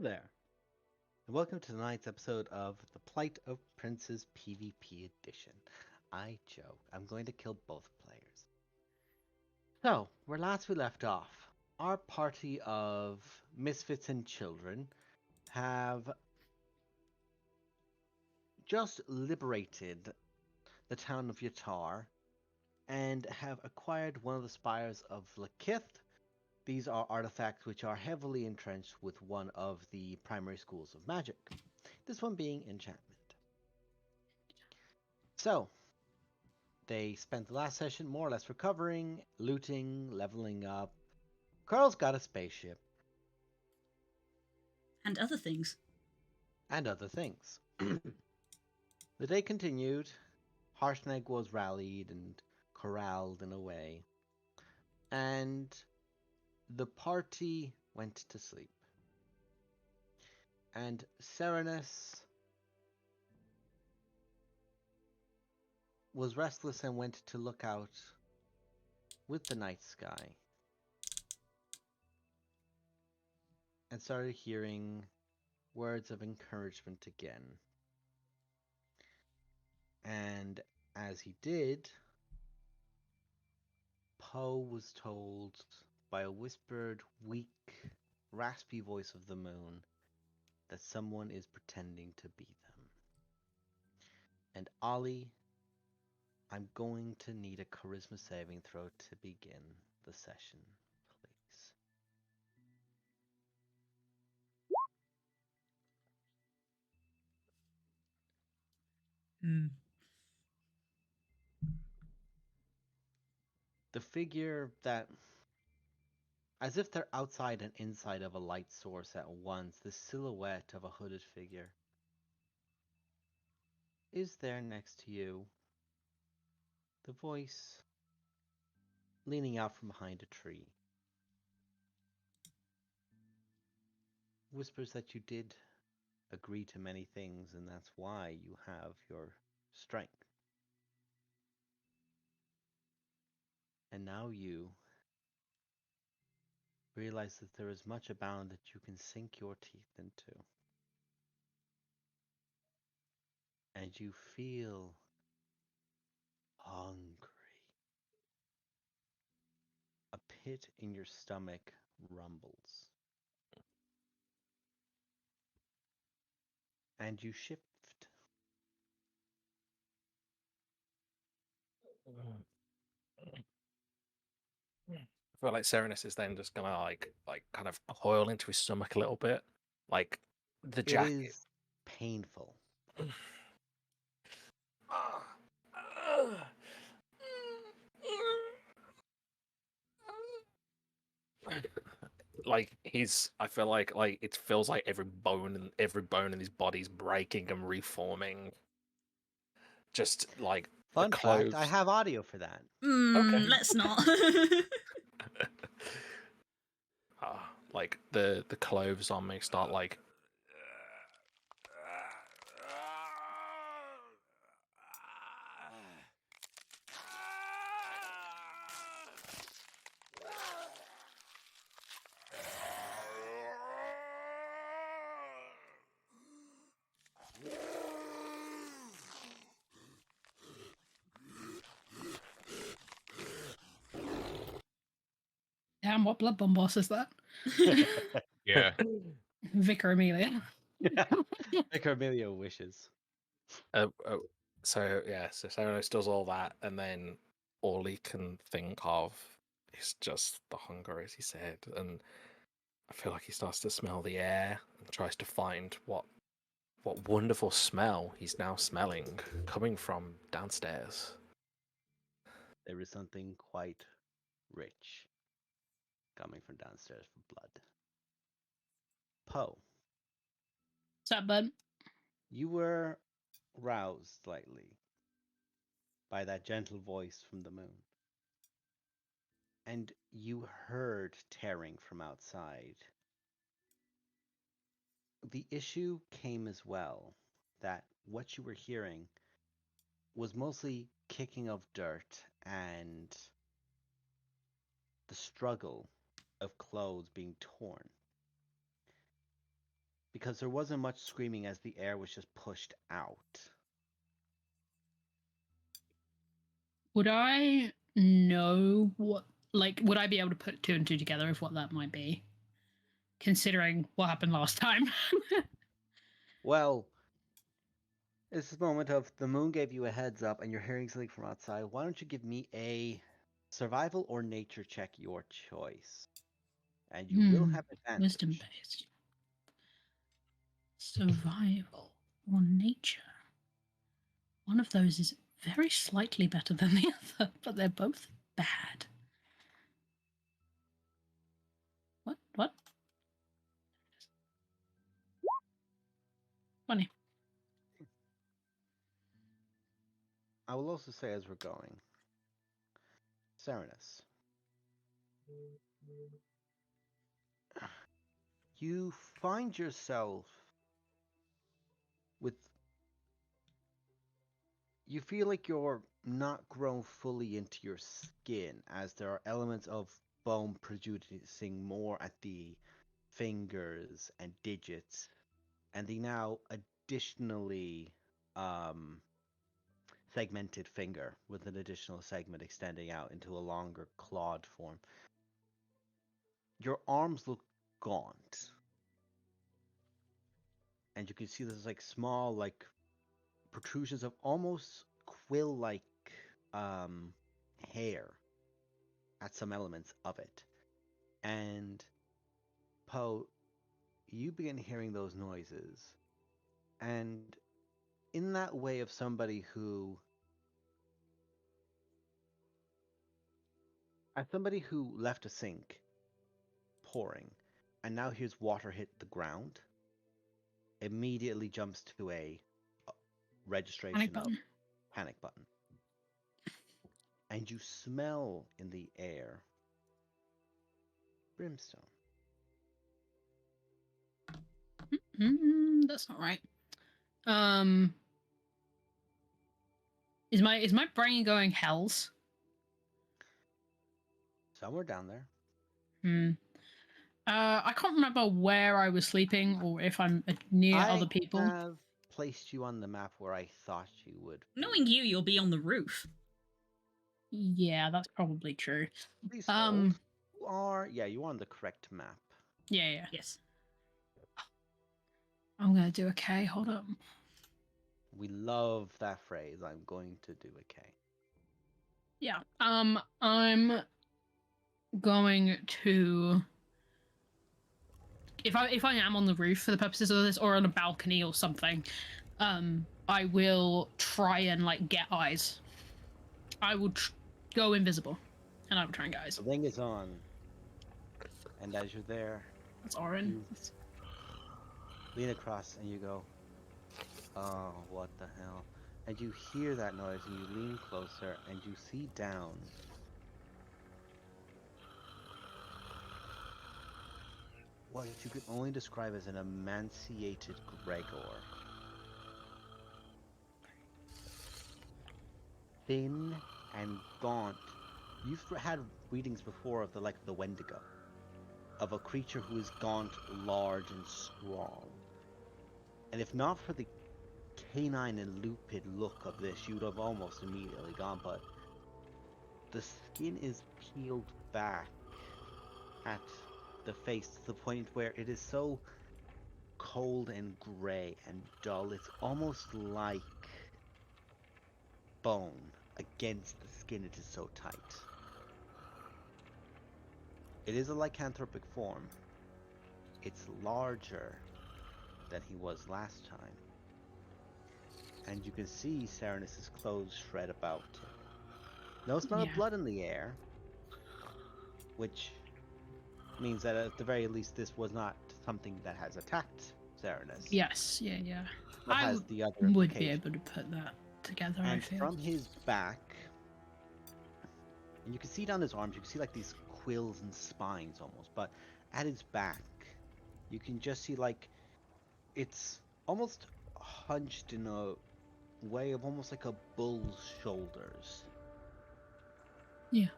there, and welcome to tonight's episode of the Plight of Princes PvP Edition. Joe. I'm going to kill both players. So, where last we left off, our party of misfits and children have just liberated the town of Yatar and have acquired one of the spires of Lakith. These are artifacts which are heavily entrenched with one of the primary schools of magic, this one being enchantment. So, they spent the last session more or less recovering, looting, leveling up. Carl's got a spaceship. And other things. And other things. The day continued. Harshnag was rallied and corralled in a way. And the party went to sleep. And Serenus was restless and went to look out with the night sky and started hearing words of encouragement again. And as he did, Poe was told by a whispered, weak, raspy voice of the moon that someone is pretending to be them. And Ollie, I'm going to need a charisma saving throw to begin the session, please. The figure that, as if they're outside and inside of a light source at once, the silhouette of a hooded figure is there next to you. The voice leaning out from behind a tree whispers that you did agree to many things, and that's why you have your strength. And now you realize that there is much abound that you can sink your teeth into. And you feel hungry. A pit in your stomach rumbles. And you shift. I feel like Serenus is then just gonna kind of coil into his stomach a little bit, like the It jacket. is painful. I feel like it feels like every bone in his body's breaking and reforming. Just like Fun the fact, I clothes. have audio for that. Okay. Let's not. Like the clothes on me start like Damn, what blood bomb boss is that? Yeah. Vicar Amelia. Vicar Amelia wishes. So Serenus does all that, and then all he can think of is just the hunger, as he said, and I feel like he starts to smell the air and tries to find what wonderful smell he's now smelling coming from downstairs. There is something quite rich coming from downstairs for blood. Poe, What's up, bud? you were roused slightly by that gentle voice from the moon. And you heard tearing from outside. The issue came as well that what you were hearing was mostly kicking of dirt and the struggle of clothes being torn. because there wasn't much screaming as the air was just pushed out. Would I know what, like, would I be able to put two and two together of what that might be? Considering what happened last time. Well, it's this moment of the moon gave you a heads up and you're hearing something from outside. Why don't you give me a survival or nature check, your choice? And you will have advantage. Wisdom based. Survival or nature. One of those is very slightly better than the other, but they're both bad. What? 20. I will also say as we're going, Serenus, you find yourself with. You feel like you're not grown fully into your skin, as there are elements of bone producing more at the fingers and digits, and the now additionally segmented finger with an additional segment extending out into a longer clawed form. Your arms look gaunt, and you can see there's like small like protrusions of almost quill-like hair at some elements of it. And Poe, you begin hearing those noises, and in that way of somebody who, as somebody who left a sink pouring and now hears water hit the ground, immediately jumps to a registration Panic button. Panic button. And you smell in the air brimstone. That's not right. Is my brain going hells? Somewhere down there. I can't remember where I was sleeping or if I'm near other people. I have placed you on the map where I thought you would be. Knowing you'll be on the roof. Yeah, that's probably true. Please hold. You are on the correct map. Yeah. Yes. I'm gonna do okay. Hold up. We love that phrase. I'm going to do okay. Yeah. I'm going to, if I am on the roof for the purposes of this, or on a balcony or something, I will try and like get eyes. I will go invisible, and I will try and get eyes. The ring is on, and as you're there, That's Orin. you lean across and you go, "Oh, what the hell?" And you hear that noise, and you lean closer, and you see down. What you could only describe as an emaciated Gregor. Thin and gaunt. You've had readings before of the Wendigo, of a creature who is gaunt, large, and strong. And if not for the canine and lupid look of this, you'd have almost immediately gone, but the skin is peeled back at the face to the point where it is so cold and gray and dull, it's almost like bone against the skin. It is so tight. It is a lycanthropic form. It's larger than he was last time. And you can see Serenus's clothes shred about him. No smell of blood in the air, which means that at the very least this was not something that has attacked Serenus. Yes, yeah. But I has the other would be implication. able to put that together, And I feel. from his back, and you can see down his arms, you can see like these quills and spines almost, but at his back, you can just see like, it's almost hunched in a way of almost like a bull's shoulders. Yeah.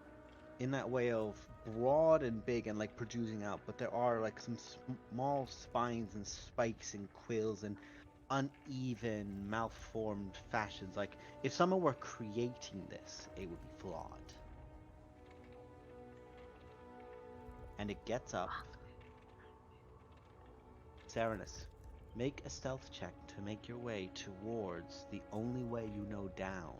in that way of broad and big and like producing out, but there are like some small spines and spikes and quills and uneven, malformed fashions. Like if someone were creating this, it would be flawed. And it gets up. Serenus, make a stealth check to make your way towards the only way you know down.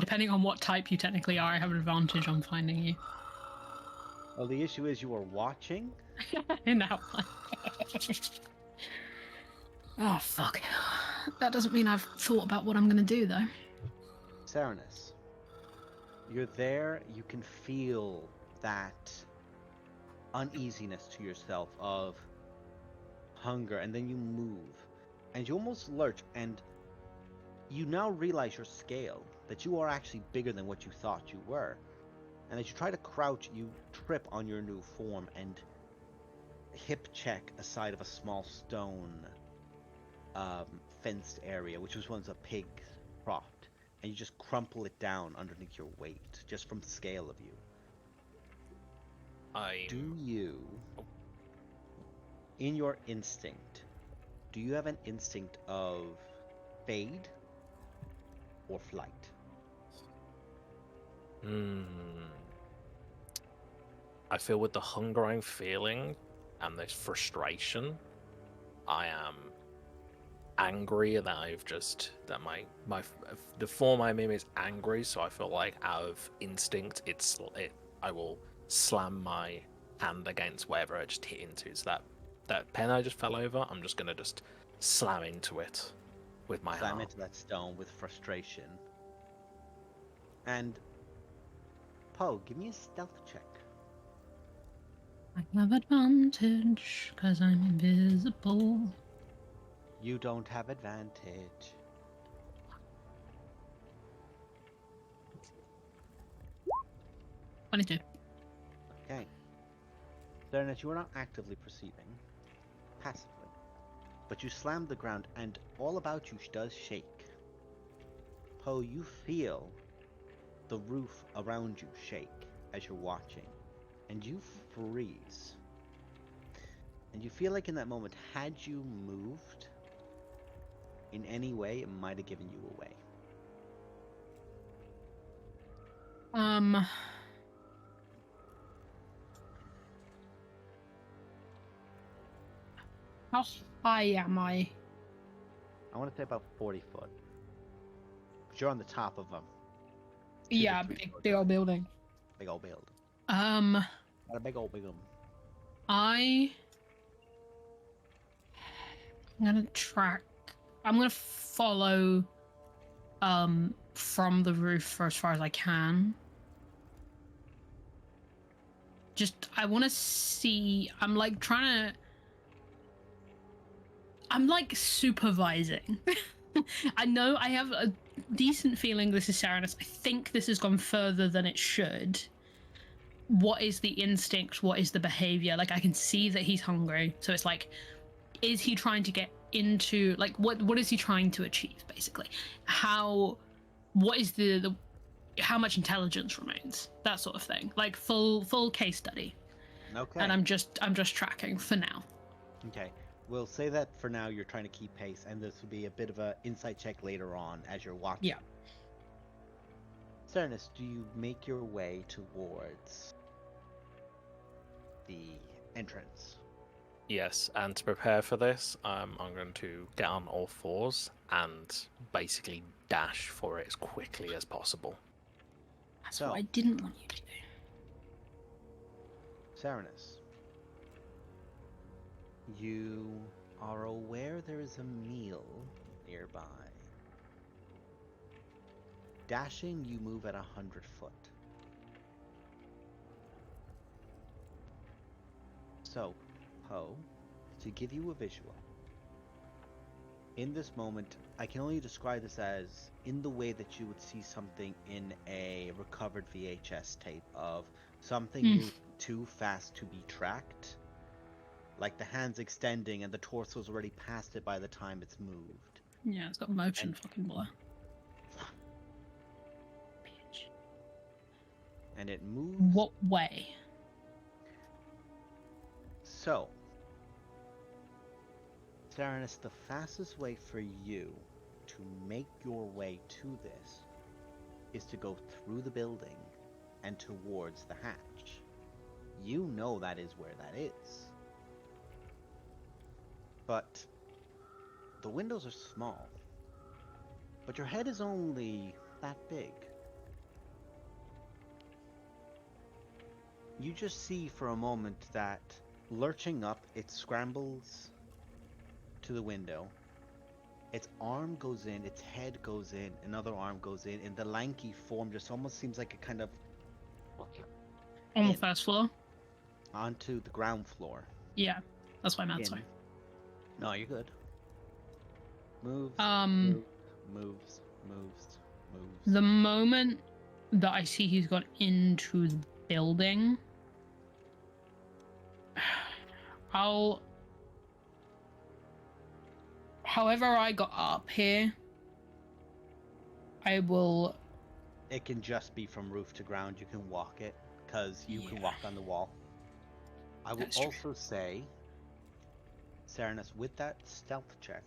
Depending on what type you technically are, I have an advantage on finding you. Well, the issue is you are watching. In that one. Oh, fuck. That doesn't mean I've thought about what I'm going to do, though. Serenus, you're there, you can feel that uneasiness to yourself of hunger, and then you move, and you almost lurch, and you now realize your scale, that you are actually bigger than what you thought you were. And as you try to crouch, you trip on your new form and hip check a side of a small stone fenced area, which was once a pig croft, and you just crumple it down underneath your weight, just from the scale of you. Do you, in your instinct, do you have an instinct of fade or flight? I feel with the hunger I'm feeling and this frustration, I am angry that the form I'm in is angry, so I feel like out of instinct I will slam my hand against wherever I just hit into. So that pen I just fell over, I'm just gonna just slam into it with my Slam arm. into that stone with frustration. And Poe, give me a stealth check. I have advantage because I'm invisible. You don't have advantage. $22. Okay. Serenus, you are not actively perceiving, passively. But you slam the ground and all about you does shake. Poe, you feel the roof around you shake as you're watching. And you freeze. And you feel like in that moment, had you moved in any way, it might have given you away. How high am I? I want to say about 40 foot. But you're on the top of them. Yeah, big old building. Big old build. I'm Not a big old building. gonna I'm gonna follow from the roof for as far as I can. I want to see. I'm like supervising. I know I have a decent feeling this is Serenus. I think this has gone further than it should. What is the instinct? What is the behavior? Like, I can see that he's hungry. So it's like, is he trying to get into, like, what is he trying to achieve, basically? What is the how much intelligence remains? That sort of thing. Like, full case study. Okay. And I'm just tracking for now. Okay. We'll say that for now you're trying to keep pace, and this will be a bit of an insight check later on as you're watching. Yeah. Serenus, do you make your way towards the entrance? Yes, and to prepare for this, I'm going to get on all fours and basically dash for it as quickly as possible. That's what I didn't want you to do. Serenus, you are aware there is a meal nearby. Dashing, you move at 100 foot. So, Poe, to give you a visual, in this moment, I can only describe this as in the way that you would see something in a recovered VHS tape of something moving too fast to be tracked. like the hands extending and the torso's already past it by the time it's moved. Yeah, it's got motion And- fucking blur. Bitch. And it moves. What way? So, Saranus, the fastest way for you to make your way to this is to go through the building and towards the hatch. You know that is where that is. But the windows are small. But your head is only that big. You just see for a moment that lurching up, it scrambles to the window. Its arm goes in, its head goes in, another arm goes in, and the lanky form just almost seems like a kind of On the In. first floor? onto the ground floor. Yeah, that's what I meant, In. sorry. No, you're good. Moves, Um, moves, moves. the moment that I see he's gone into the building, however I got up here, I will. It can just be from roof to ground. You can walk it, because you can Yeah. walk on the wall. I will That's true. also say, Saranus, with that stealth check,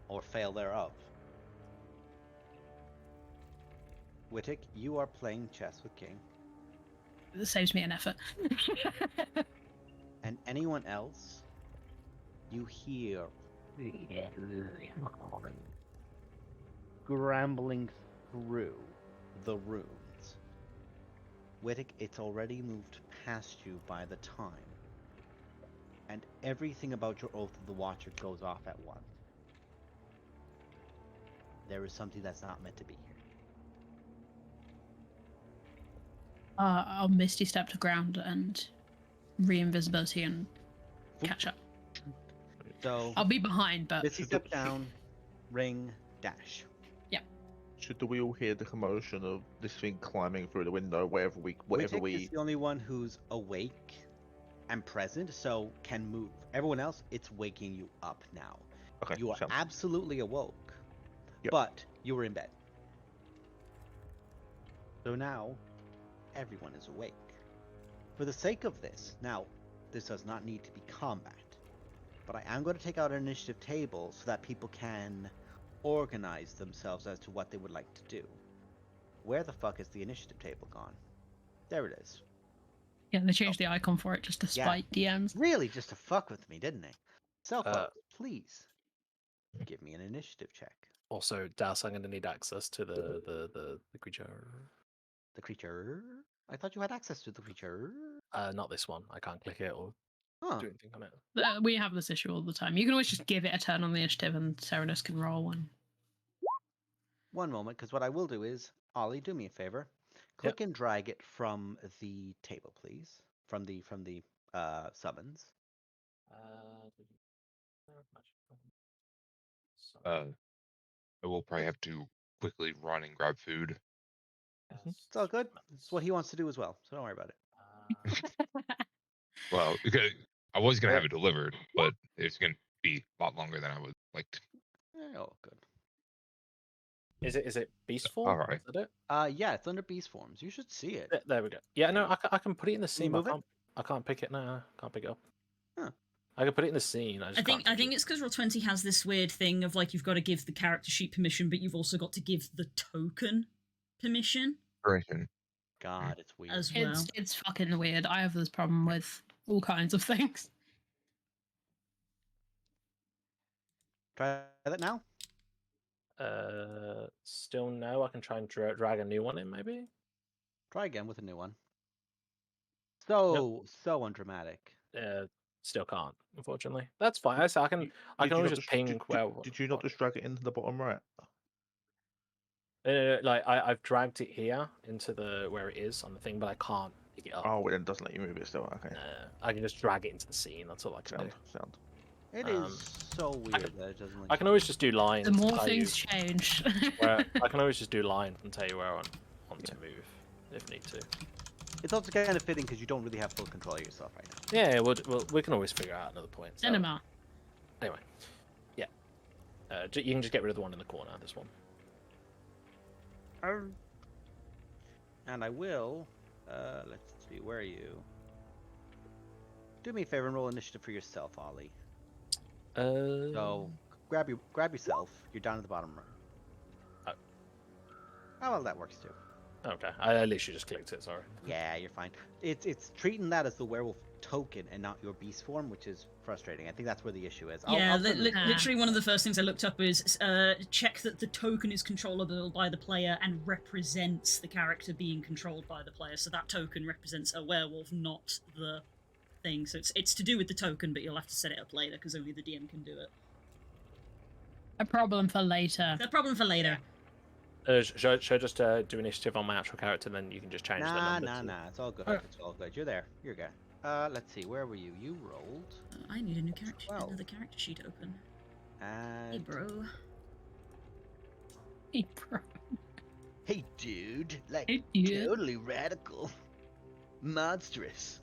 or fail thereof, Wittick, you are playing chess with King, It saves me an effort. and anyone else, you hear scrambling through the runes. Wittick, it's already moved past you by the time, and everything about your Oath of the Watcher goes off at once. There is something that's not meant to be here. I'll Misty step to ground and re-invisibility and catch up. So, I'll be behind, but Misty step down, ring, dash. Should we all hear the commotion of this thing climbing through the window, whatever Wittick we... is the only one who's awake and present, so can move. Everyone else, it's waking you up now. Okay, You are sounds- absolutely awoke, Yep. but you were in bed. So now, everyone is awake. For the sake of this, now, this does not need to be combat, but I am going to take out an initiative table so that people can organize themselves as to what they would like to do. Where the fuck is the initiative table gone? There it is. yeah, they changed the icon for it just to Yeah. spite DMs. Really, just to fuck with me, didn't they? So, Uh, folks, please give me an initiative check. Also, Das, I'm going to need access to the creature. The creature. I thought you had access to the creature. Not this one. I can't click it or Huh. do anything on it. We have this issue all the time. You can always just give it a turn on the initiative and Serenus can roll one. One moment, because what I will do is, Ollie, do me a favor. Click and drag it from the table, please. From the summons. I will probably have to quickly run and grab food. It's all good. It's what he wants to do as well, so don't worry about it. Well, because I was gonna have it delivered, but it's gonna be a lot longer than I would like to. Oh, good. Is it beast form? Alright. Is that it? Yeah, it's under beast forms. You should see it. There we go. Yeah, no, I can put it in the Can you scene. move it? I can't pick it. No, I can't pick it up. Huh. I can put it in the scene. I think it's because Roll20 has this weird thing of like you've got to give the character sheet permission, but you've also got to give the token permission Duration. God, it's weird. as well. It's fucking weird. I have this problem with all kinds of things. Try that now. Still no. I can try and drag a new one in, maybe. Try again with a new one. So undramatic. Still can't, unfortunately. That's fine. I can Did always you not just ping where. Did you not just drag it into the bottom right? Like I've dragged it here into the where it is on the thing, but I can't pick it up. Oh, it then doesn't let you move it still. Okay. I can just drag it into the scene. That's all I can do. Sound. It is so weird can- that it doesn't. I can always just do lines. The more to tell things you change. where, I can always just do lines and tell you where I want to move if need to. It's also kind of fitting because you don't really have full control of yourself right now. Yeah, we can always figure out another point. So, Cinema. anyway, yeah. You can just get rid of the one in the corner. This one. And I will. Let's see. Where are you? Do me a favor and roll initiative for yourself, Ollie. So grab yourself. You're down at the bottom row. Oh well, that works too. Okay, I literally just clicked it. Sorry. Yeah, you're fine. It's treating that as the werewolf token and not your beast form, which is frustrating. I think that's where the issue is. Yeah, I'll send it- literally one of the first things I looked up is check that the token is controllable by the player and represents the character being controlled by the player. So that token represents a werewolf, not the thing. So it's to do with the token, but you'll have to set it up later because only the DM can do it. A problem for later. The problem for later. Should I just do initiative on my actual character, and then you can just change the number? Nah. It's all good. Alright. It's all good. You're there. You're good. Let's see. Where were you? You rolled. I need a new character, 12. another character sheet open. Hey, And bro. Hey, bro. hey, dude. Like Hey, dude. totally radical, monstrous.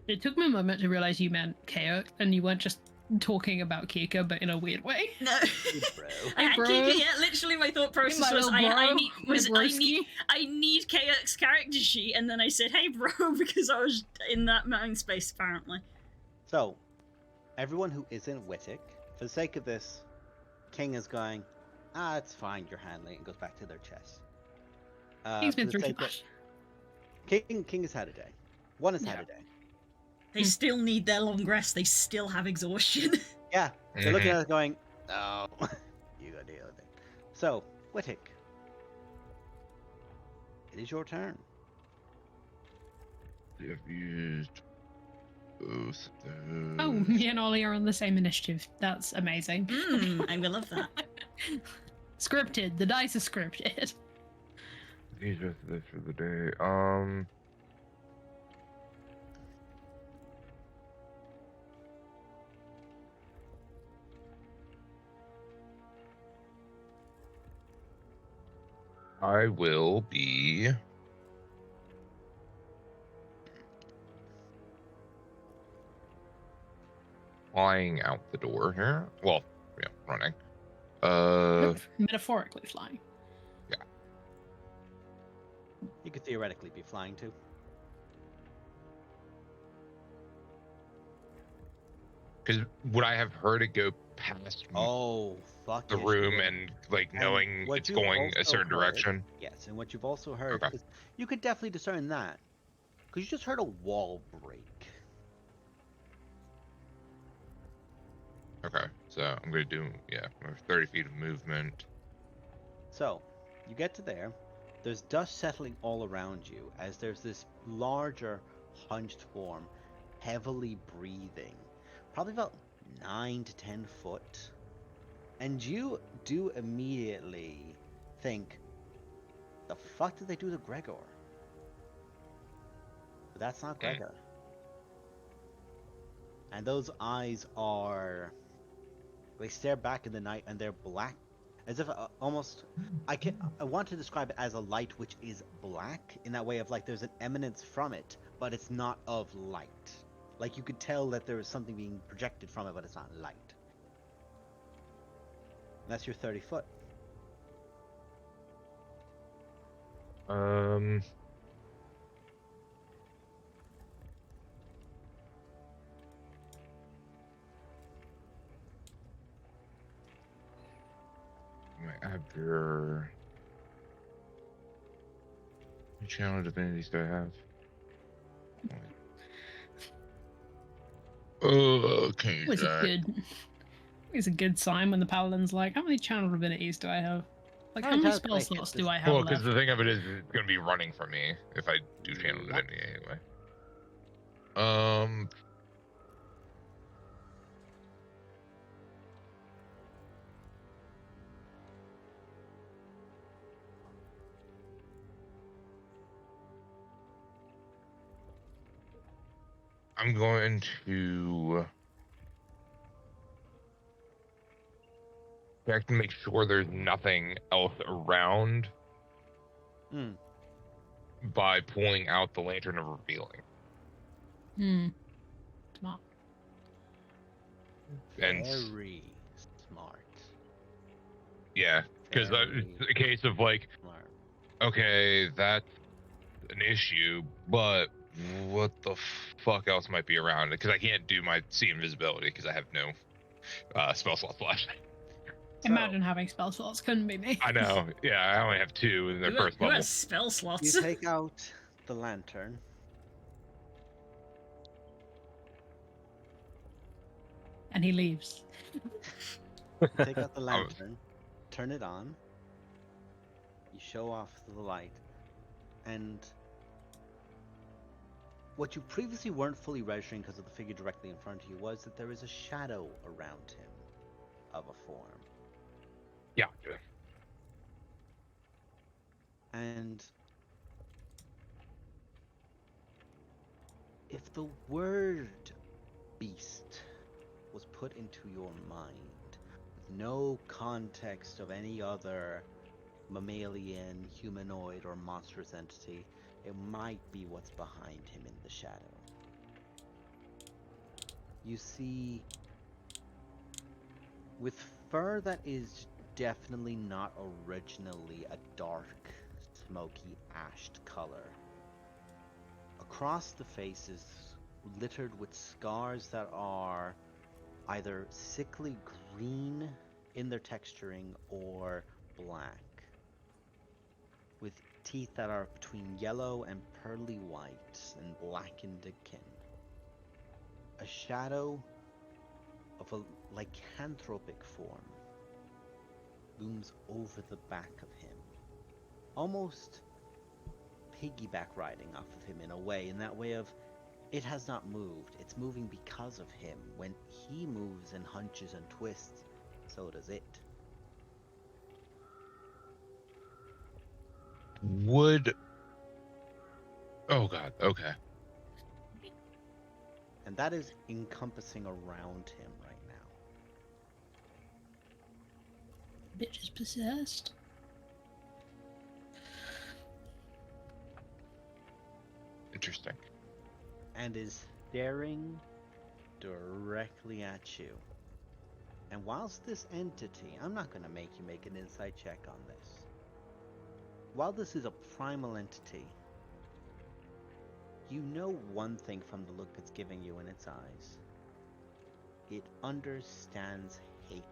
It took me a moment to realize you meant Chaos, and you weren't just talking about Kika, but in a weird way. No. Hey, bro. I bro. Kika, yeah, literally my thought process my was little bro. I need KX character sheet, and then I said, hey bro, because I was in that mind space apparently. So, everyone who isn't Wittick, for the sake of this, King is going, it's fine, you're handling it, and goes back to their chest. He's for been the through too sake of- much. King has had a day. One has had Yeah. a day. They still need their long rest, they still have exhaustion. Yeah, they're looking at us going, oh, you gotta deal with it. So, Wittick, it is your turn. I've used both of Oh, those. me and Ollie are on the same initiative. That's amazing. I will love that. Scripted. The dice are scripted. Use both of those for the day. I will be flying out the door here. Well, yeah, running. Metaphorically flying. You could theoretically be flying too. Because would I have heard it go past Oh, fuck. the yes, you room would. and like And knowing what it's you've going a also certain heard- direction? Yes, and what you've also heard, Okay. 'cause you could definitely discern that, because you just heard a wall break. Okay, so I'm gonna do 30 feet of movement. So, you get to there. There's dust settling all around you as there's this larger, hunched form, heavily breathing, probably about 9 to 10 foot. And you do immediately think, the fuck did they do to Gregor? But that's not Hmm. Gregor. And those eyes are... They stare back in the night and they're black. As if almost... I want to describe it as a light which is black, in that way of like there's an eminence from it, but it's not of light. Like you could tell that there is something being projected from it, but it's not light. And that's your 30 foot. I have your... What channel divinities do I have? Okay. Always a good sign when the paladin's like, how many channel divinities do I have? Like, how many spell slots do I have Well, because left? the thing of it is, it's gonna be running for me if I do channel divinity anyway. I'm going to check to make sure there's nothing else around. Hmm. by pulling out the lantern of revealing. Smart. And Very smart. yeah, because Very it's a case of like, smart. okay, that's an issue, but what the fuck else might be around it? Because I can't do my see invisibility because I have no spell slots left. Imagine having spell slots. Couldn't be me. I know. Yeah, I only have 2 in the first Who level. has spell You slots? take out the lantern. And he leaves. You take out the Oh. lantern, turn it on. You show off the light, and what you previously weren't fully registering because of the figure directly in front of you was that there is a shadow around him of a form. Yeah. And if the word beast was put into your mind with no context of any other mammalian, humanoid, or monstrous entity, it might be what's behind him in the shadow. You see, with fur that is definitely not originally a dark, smoky, ashed color, across the face is littered with scars that are either sickly green in their texturing or black, with teeth that are between yellow and pearly white and blackened akin. A shadow of a lycanthropic form looms over the back of him, almost piggyback riding off of him in a way, in that way of it has not moved, it's moving because of him. When he moves and hunches and twists, so does it. Would. Oh god. Okay. And that is encompassing around him right now. Bitch is possessed. Interesting. And is staring directly at you. And whilst this entity, I'm not going to make you make an insight check on this. While this is a primal entity, you know one thing from the look it's giving you in its eyes. It understands hatred.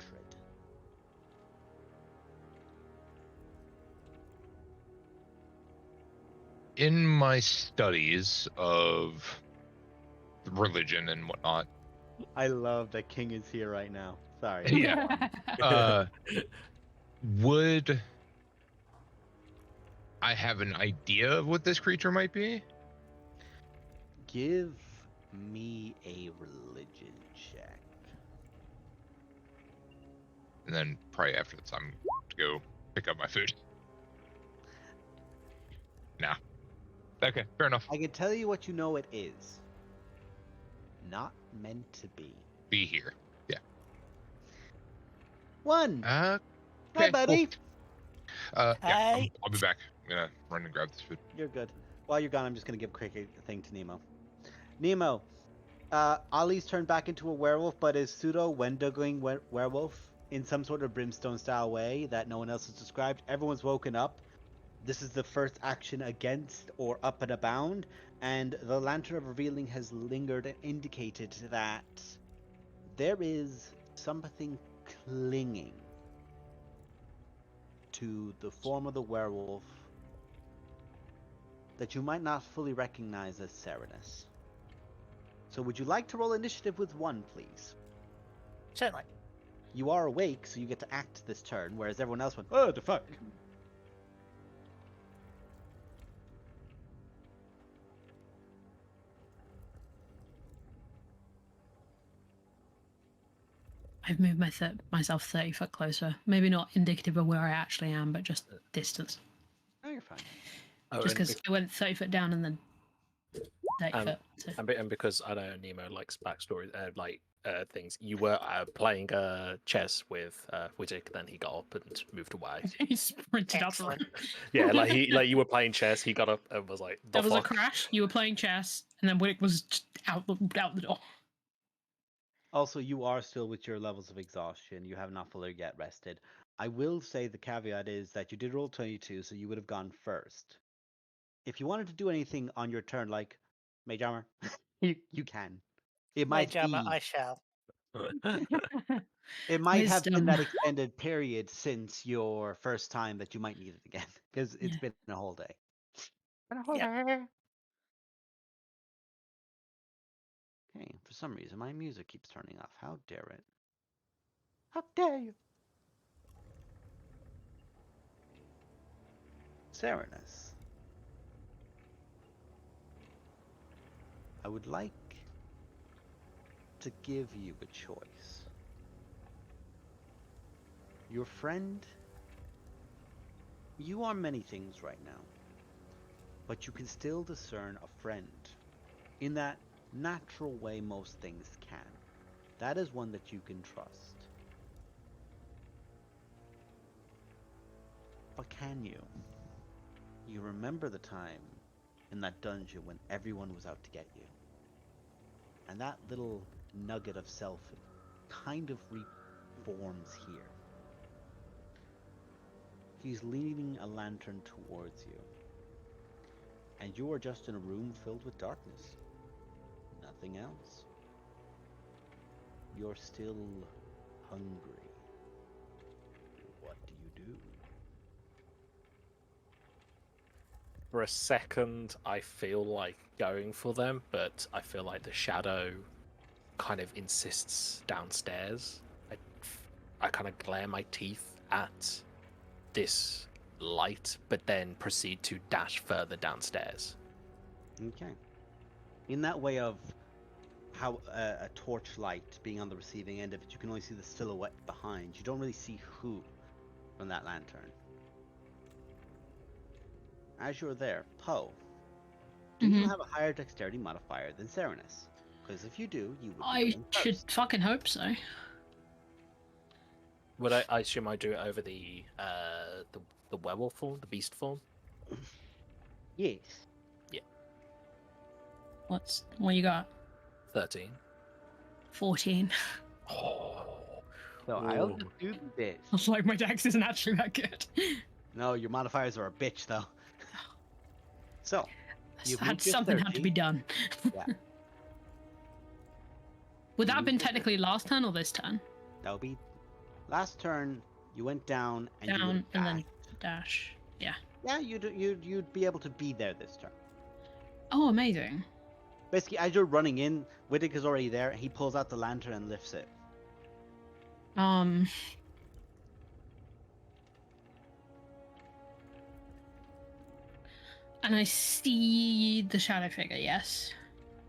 In my studies of religion and whatnot, I love that King is here right now. Sorry. Yeah. Would I have an idea of what this creature might be? Give me a religion check. And then probably after this, I'm to go pick up my food. Nah. Okay, fair enough. I can tell you what you know it is. Not meant to be. Be here. Yeah. 1. Okay, Hi, buddy. Cool. Yeah, Hi. I'll be back. I'm gonna run and grab this food. You're good. While you're gone, I'm just gonna give a quick thing to Nemo. Nemo, Ollie's turned back into a werewolf, but is pseudo Wendigling werewolf in some sort of brimstone style way that no one else has described. Everyone's woken up. This is the first action against or up and abound, and the Lantern of Revealing has lingered and indicated that there is something clinging to the form of the werewolf that you might not fully recognize as Serenus. So would you like to roll initiative with 1, please? Certainly. You are awake, so you get to act this turn, whereas everyone else went, oh, the fuck? I've moved myself 30 foot closer. Maybe not indicative of where I actually am, but just distance. Oh, you're fine. Oh, Just and because I went 30 foot down and then date Um, fit. So. And because I know Nemo likes backstory, things. You were playing chess with Wizzick, then he got up and moved away. He sprinted out the room. Yeah, you were playing chess. He got up and was like, "The There was a fuck?" crash. You were playing chess, and then Wittick was just out the door. Also, you are still with your levels of exhaustion. You have not fully yet rested. I will say the caveat is that you did roll 22, so you would have gone first. If you wanted to do anything on your turn, like Mage Armor, you can. It My might Jama, be. I shall. It might have been Wisdom. that extended period since your first time that you might need it again, because it's Yeah. been a whole day. Okay, for some reason my music keeps turning off. How dare it? How dare you? Serenus. I would like to give you a choice. Your friend, you are many things right now, but you can still discern a friend in that natural way most things can. That is one that you can trust. But can you? You remember the time in that dungeon when everyone was out to get you. And that little nugget of self kind of reforms here. He's leaning a lantern towards you. And you are just in a room filled with darkness. Nothing else. You're still hungry. What do you do? For a second, I feel like going for them, but I feel like the shadow kind of insists downstairs. I kind of glare my teeth at this light, but then proceed to dash further downstairs. Okay. In that way of how a torchlight being on the receiving end of it, you can only see the silhouette behind. You don't really see who from that lantern. As you're there, Poe, do you have a higher dexterity modifier than Serenus? Because if you do, you would be I going should first. fucking hope so. Would I assume I do it over the werewolf form, the beast form? Yes. What you got? 13. 14. So I'll just do this. I was like, my dex isn't actually that good. No, your modifiers are a bitch, though. So, you've moved your Something had to 30. be done. Yeah. Would that You have been moved your technically last turn or this turn? That would be last turn. You went down and you Down would and then dash. Yeah. Yeah, you'd be able to be there this turn. Oh, amazing. Basically, as you're running in, Wittick is already there. He pulls out the lantern and lifts it. And I see the shadow figure, yes.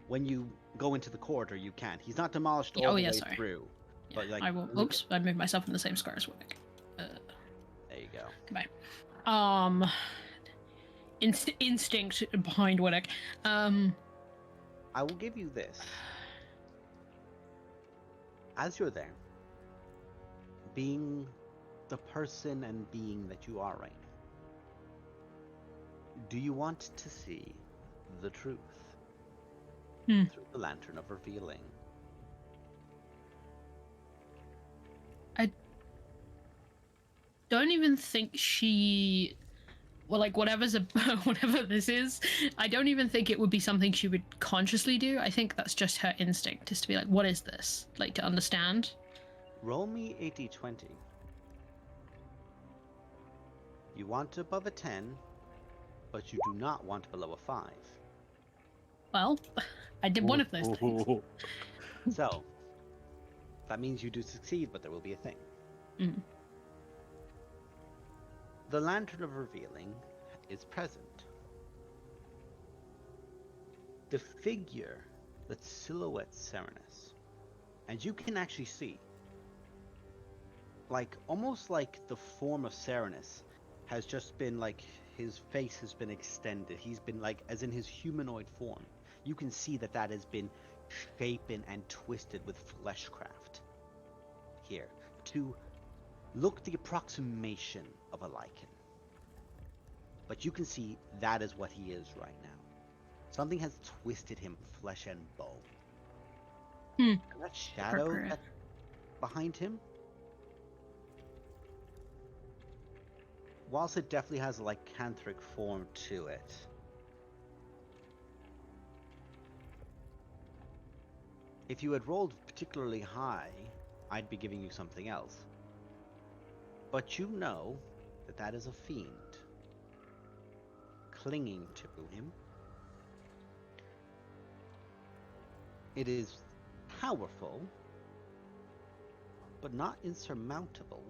When you go into the corridor, you can. He's not demolished Yeah, all oh, the yeah, way sorry. through. Yeah, But like, I will. Oops, I moved myself in the same square as Wick. There you go. Goodbye. Instinct behind Widdick. I will give you this. As you're there, being the person and being that you are right now, do you want to see the truth through the lantern of revealing? I don't even think she. Well, like whatever this is, I don't even think it would be something she would consciously do. I think that's just her instinct, is to be like, what is this? Like, to understand. Roll me a d20. You want above a 10, but you do not want below a 5. Well, I did one of those things. So, that means you do succeed, but there will be a thing. Mm. The Lantern of Revealing is present. The figure that silhouettes Serenus, and you can actually see, like, almost like the form of Serenus has just been, like, his face has been extended. He's been, like, as in his humanoid form. you can see that that has been shapen and twisted with fleshcraft here to look the approximation of a lichen. But you can see that is what he is right now. Something has twisted him flesh and bone. And that shadow Appropriate. that's behind him, whilst it definitely has a lycanthric form to it, if you had rolled particularly high, I'd be giving you something else. But you know that that is a fiend clinging to him. It is powerful, but not insurmountable.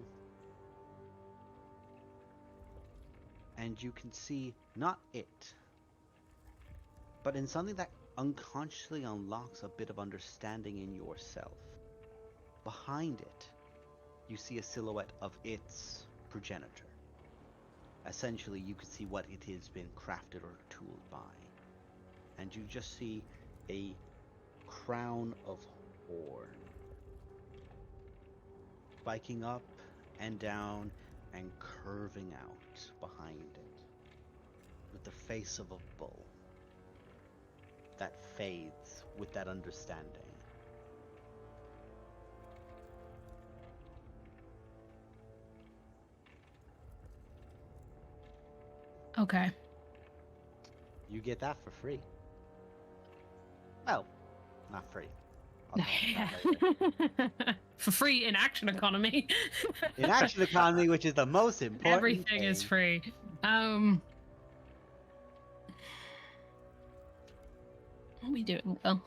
And you can see not it, but in something that unconsciously unlocks a bit of understanding in yourself. Behind it, you see a silhouette of its progenitor. Essentially, you can see what it has been crafted or tooled by. And you just see a crown of horn spiking up and down and curving out behind it, with the face of a bull that fades with that understanding. Okay. You get that for free. Well, not free. I'll talk about that later. For free in action economy. In action economy, which is the most important Everything is thing. free. What are we doing? Well,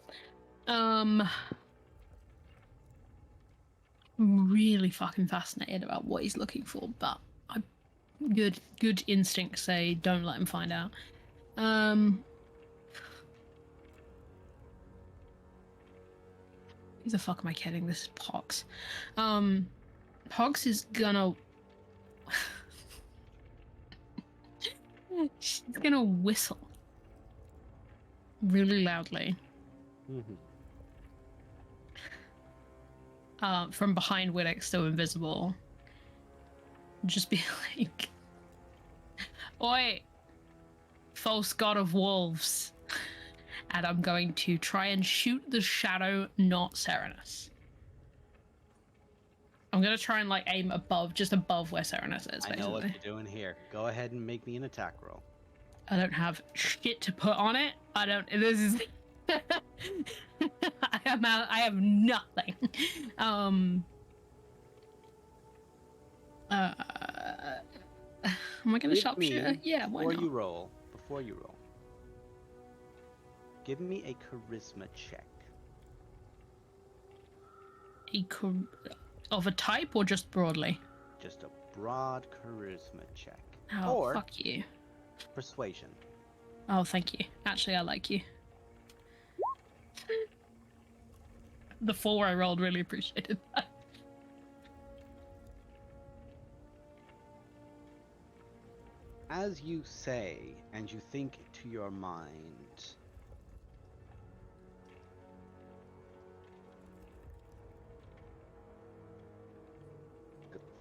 I'm really fucking fascinated about what he's looking for, but good instincts say don't let him find out. Who the fuck am I kidding? This is Pox. Pox is gonna she's gonna whistle really loudly from behind Widdick, still invisible. Just be like, "Oi, false god of wolves." And I'm going to try and shoot the shadow, not Serenus. I'm going to try and like aim above, just above where Serenus is, I know what basically. you're doing here. Go ahead and make me an attack roll. I don't have shit to put on it. This is... I have nothing. Am I going to sharpshooter? Yeah, why not? Before you roll, give me a charisma check. Of a type or just broadly? Just a broad charisma check. Oh, or fuck you. persuasion. Oh, thank you. Actually, I like you. The 4 I rolled, really appreciated that. As you say, and you think to your mind,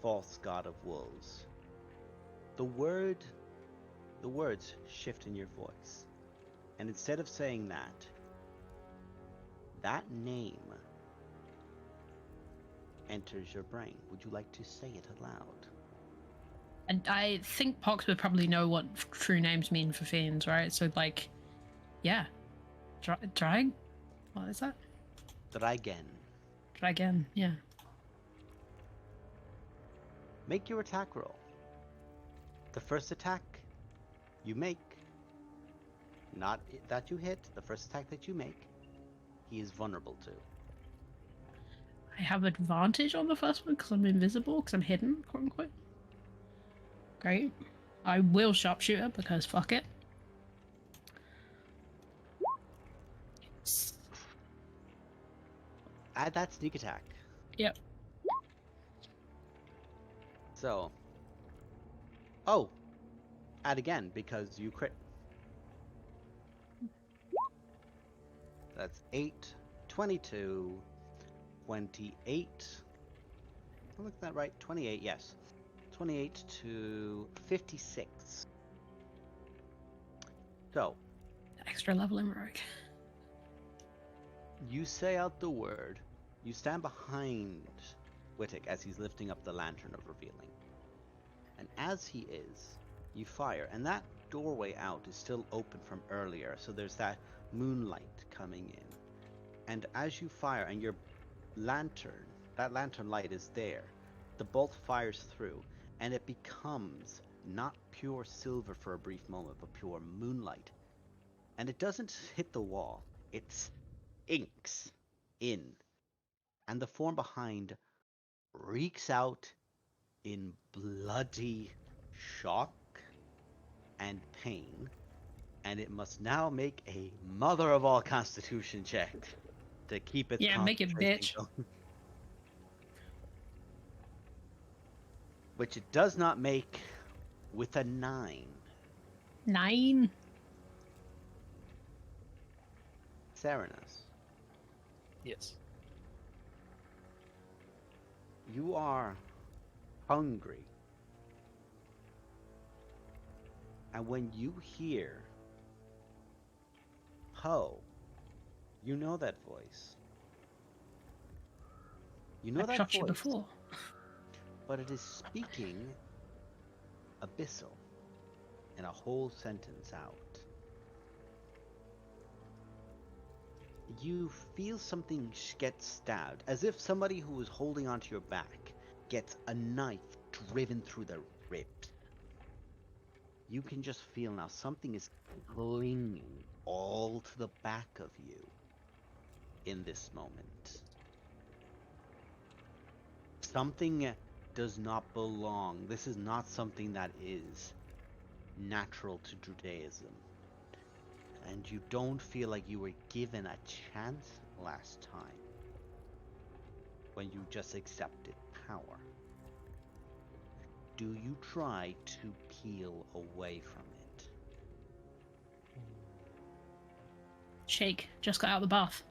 false god of wolves, the words shift in your voice. And instead of saying that name enters your brain. Would you like to say it aloud? And I think Pox would probably know what true names mean for fiends, right? So, like, yeah. Drag? What is that? Dragon. Dragon, yeah. Make your attack roll. The first attack you make, not that you hit, the first attack that you make, he is vulnerable to. I have advantage on the first one because I'm invisible, because I'm hidden, quote unquote. Great. I will sharpshooter because fuck it. Add that sneak attack. Yep. So. Oh! Add again because you crit. That's 8, 22, 28. I look at that right? 28, yes. 28 to 56. So, Extra level in Rogue. you say out the word. You stand behind Wittek as he's lifting up the lantern of revealing. And as he is, you fire. And that doorway out is still open from earlier, so there's that moonlight coming in. And as you fire, and your lantern, that lantern light is there, the bolt fires through, and it becomes not pure silver for a brief moment, but pure moonlight. And it doesn't hit the wall, it inks in. And the form behind reeks out in bloody shock and pain, and it must now make a mother of all constitution check to keep its Yeah, make it concentration bitch. going. Which it does not make with a 9. 9. Serenus, Yes. you are hungry. And when you hear Poe, you know that voice. You know I've that shot you voice, before. but it is speaking abyssal in a whole sentence out. You feel something get stabbed, as if somebody who is holding onto your back gets a knife driven through their ribs. You can just feel now something is clinging all to the back of you in this moment. Something does not belong. This is not something that is natural to Judaism. And you don't feel like you were given a chance last time when you just accepted power. Do you try to peel away from it? Shake. Just got out of the bath.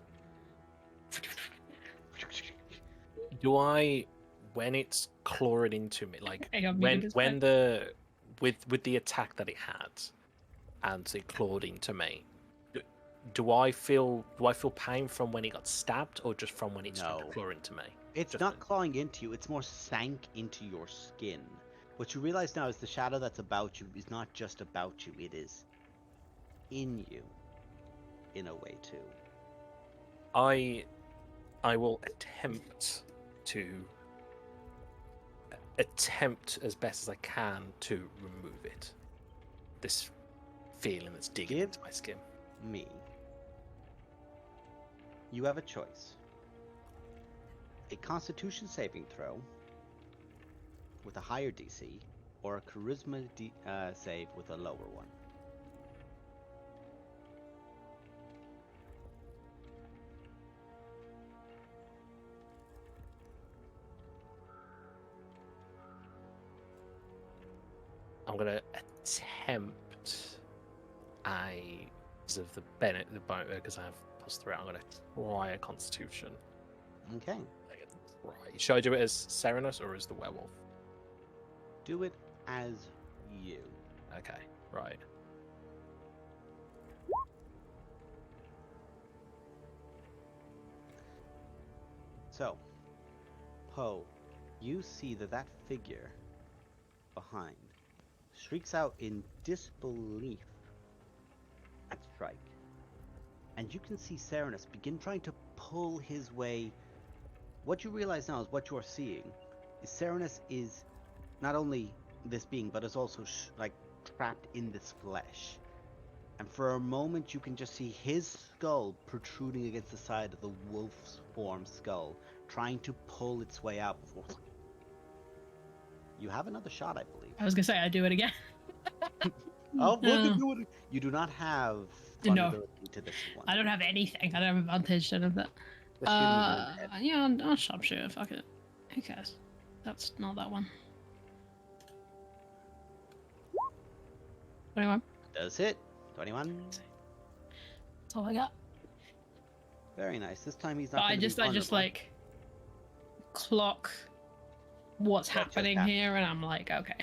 Do I, when it's clawing into me, like Hang on, muted as when the with the attack that it had, and it clawed into me, do I feel pain from when it got stabbed, or just from when it's trying to No. claw into me? It's Just not when- clawing into you, it's more sank into your skin. What you realize now is the shadow that's about you is not just about you, it is in you, in a way too. I will attempt as best as I can to remove it. This feeling that's digging Give- into my skin. Me. You have a choice. A Constitution saving throw with a higher DC, or a Charisma save with a lower one. I'm gonna attempt because of the because I have +3. I'm gonna try a Constitution. Okay. Right. Should I do it as Serenus or as the werewolf? Do it as you. Okay. Right. So, Poe, you see that figure behind shrieks out in disbelief at Strike. And you can see Serenus begin trying to pull his way. What you realize now is what you're seeing is Serenus is not only this being, but is also like trapped in this flesh. And for a moment, you can just see his skull protruding against the side of the wolf's form skull, trying to pull its way out before. You have another shot, I believe. I was gonna say I'd do it again. Oh, No. look at you! You do not have No. vulnerability to this one. I don't have anything. I don't have advantage. I don't have that. Just give me one hit. Yeah, I'll sharpshooter. Fuck it. Who cares? That's not that one. 21. Does hit. 21. That's all I got. Very nice. This time he's But not I going to be just vulnerable. like clock what's Gotcha, happening yeah. here, and I'm like, okay,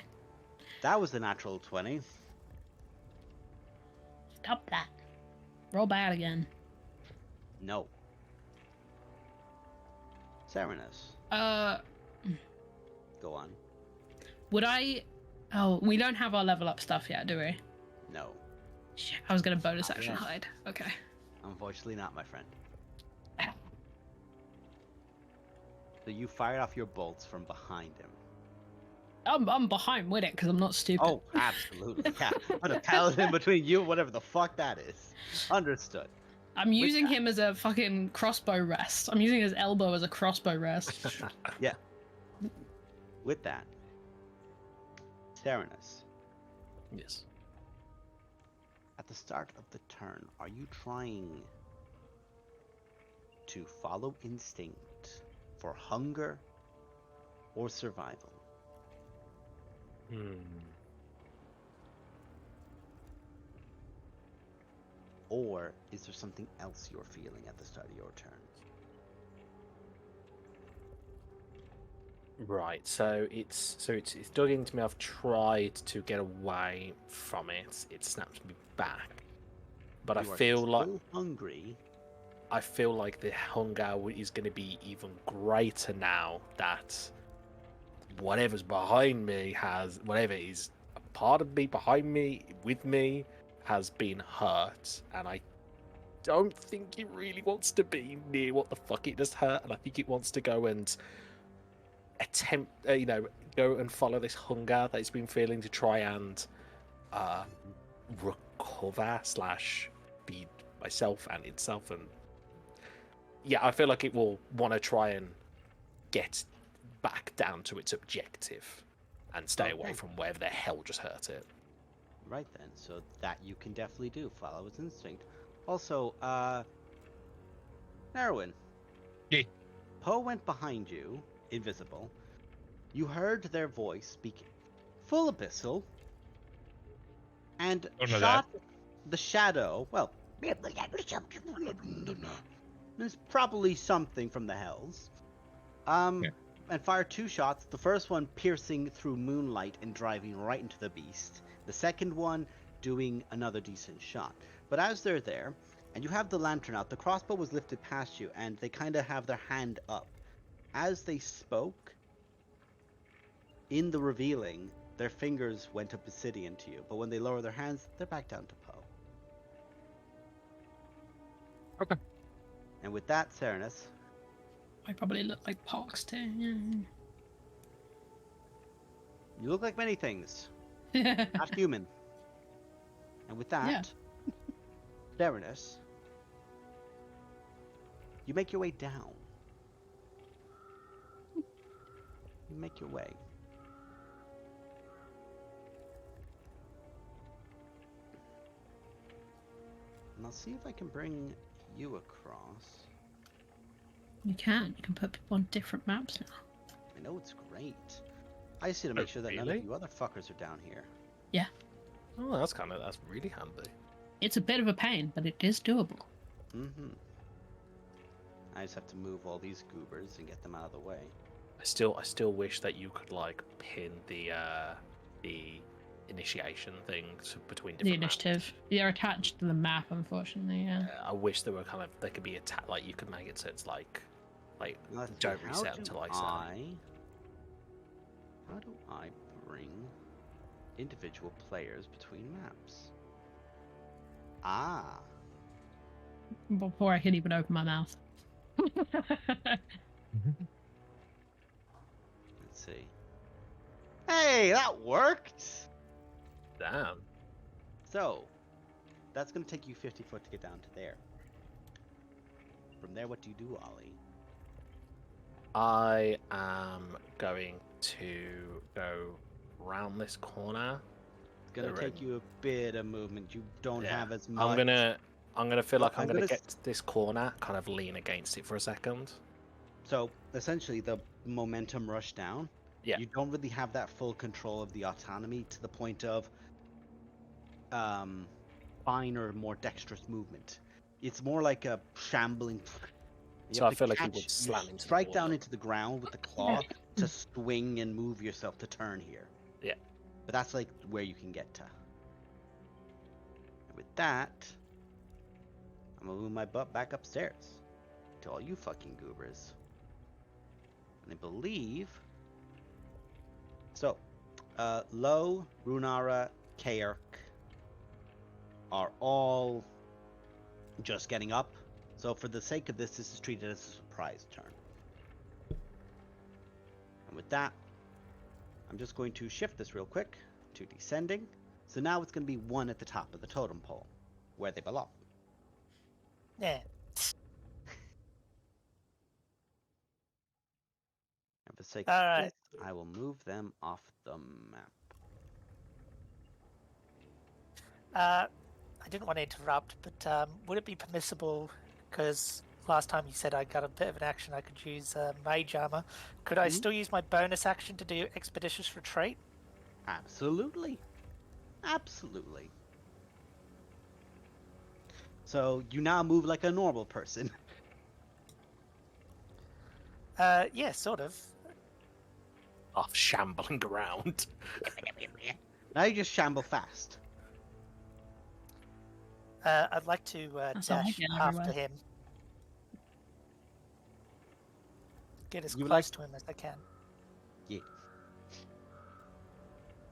That was the natural 20. stop that. Roll bad again. No. Serenus, go on. Would I? Oh, we don't have our level up stuff yet, do we? No. Shit, I was gonna bonus Not action yet. hide. Okay. Unfortunately not, my friend. So you fired off your bolts from behind him. I'm behind with it because I'm not stupid. Oh, absolutely. Yeah. Put a paladin between you and whatever the fuck that is. Understood. I'm using that- him as a fucking crossbow rest. I'm using his elbow as a crossbow rest. Yeah. With that, Serenus, Yes. at the start of the turn, are you trying to follow instinct for hunger or survival? Or is there something else you're feeling at the start of your turn? Right, so it's dug into me. I've tried to get away from it. It snaps me back, but You are I feel like still hungry. the hunger is going to be even greater now that whatever's behind me whatever is a part of me behind me with me has been hurt, and I don't think it really wants to be near what the fuck it just hurt, and I think it wants to go and attempt, go and follow this hunger that it's been feeling to try and recover / feed myself and itself. And yeah, I feel like it will want to try and get back down to its objective and stay away Okay. from wherever the hell just hurt it. Right then, so that you can definitely do. Follow its instinct. Also, Narwin. Yeah. Poe went behind you, invisible. You heard their voice speaking full abyssal, and Don't know shot the shadow. Well, there's probably something from the hells. Yeah. And fired 2 shots. The first one piercing through moonlight and driving right into the beast. The second one doing another decent shot. But as they're there, and you have the lantern out, the crossbow was lifted past you, and they kind of have their hand up. As they spoke, in the revealing, their fingers went obsidian to you, but when they lower their hands, they're back down to Poe. Okay. And with that, Serenus, I probably look like Pox too. you look like many things, Yeah. not human. And with that, Serenus, you make your way down. You make your way. And I'll see if I can bring you across. You can put people on different maps now. I know it's great. I just need to make sure that none really? of you other fuckers are down here. Oh, that's really handy. It's a bit of a pain, but it is doable. Mm-hmm. I just have to move all these goobers and get them out of the way. I still wish that you could like pin the initiation thing between The different maps. initiative. They're attached to the map, unfortunately, yeah. I wish they were they could be attacked. Like you could make it so it's like Let's see, don't how reset do until I How do I bring individual players between maps? Ah, Before I can even open my mouth. let's see. Hey, that worked! Damn. So, that's going to take you 50 foot to get down to there. From there, what do you do, Ollie? I am going to go round this corner. It's going to The take red- you a bit of movement. You don't Yeah. have as much. I'm gonna feel Well, like I'm I'm gonna gonna get to this corner, kind of lean against it for a second. So, essentially, the momentum rush down. Yeah. You don't really have that full control of the autonomy to the point of fine or more dexterous movement. It's more like a shambling. You So have I to feel like he catch- would you slam into the strike wall, down though. into the ground with the claw to swing and move yourself to turn here. Yeah. But that's like where you can get to. And with that, I'm gonna move my butt back upstairs to all you fucking goobers. And I believe. So, Lo, Runara, Kaerk are all just getting up. So for the sake of this is treated as a surprise turn. And with that, I'm just going to shift this real quick to descending. So now it's going to be 1 at the top of the totem pole, where they belong. Yeah. And for the sake All of right. this, I will move them off the map. I didn't want to interrupt, but would it be permissible, because last time you said I got a bit of an action, I could use mage armor. Could I Mhm. still use my bonus action to do expeditious retreat? Absolutely. Absolutely. So you now move like a normal person. Yeah, sort of. Off shambling around. Now you just shamble fast. I'd like to That's all I dash get after everywhere. him. Get as You close like- to him as I can. Yeah.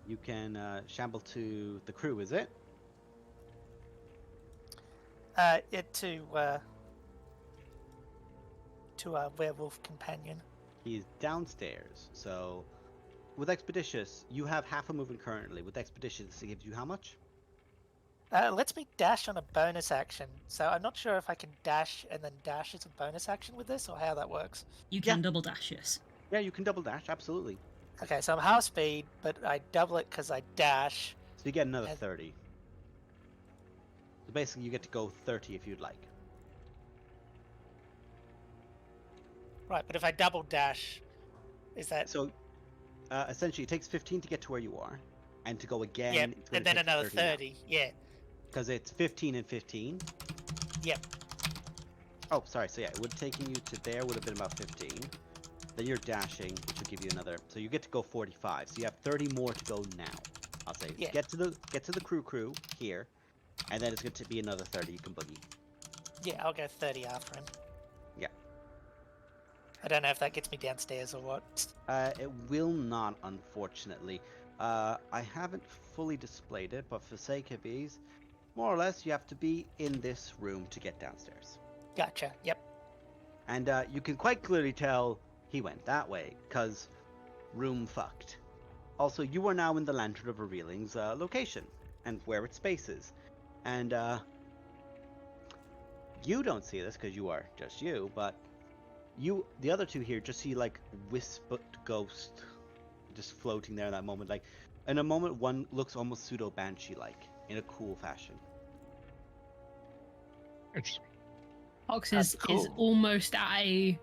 You can shamble to the crew, is it? Yeah, to a werewolf companion. He's downstairs. So with Expeditious, you have half a movement currently. With Expeditious, it gives you how much? Lets me dash on a bonus action, so I'm not sure if I can dash and then dash as a bonus action with this, or how that works. You Yeah. can double dash, yes. Yeah, you can double dash, absolutely. Okay, so I'm half speed, but I double it because I dash. So you get another And- 30. So basically, you get to go 30 if you'd like. Right, but if I double dash, is that... So essentially, it takes 15 to get to where you are, and to go again, Yep, it's gonna and then take another 30 now. 30, yeah. Because it's 15 and 15. Yep. Oh, sorry. So yeah, it would have taken you to there would have been about 15. Then you're dashing, which would give you another. So you get to go 45. So you have 30 more to go now. I'll say. Yeah. Get to the crew here, and then it's going to be another 30. You can boogie. Yeah, I'll go 30 after him. Yeah. I don't know if that gets me downstairs or what. It will not, unfortunately. I haven't fully displayed it, but for sake of ease, more or less, you have to be in this room to get downstairs. Gotcha, yep. And you can quite clearly tell he went that way, because room fucked. Also, you are now in the Lantern of Revealing's location, and where its space is. And you don't see this, because you are just you, but the other two here just see, like, wisped ghost just floating there in that moment. Like, in a moment, one looks almost pseudo-banshee-like, in a cool fashion. Interesting. Fox That's is cool. almost at a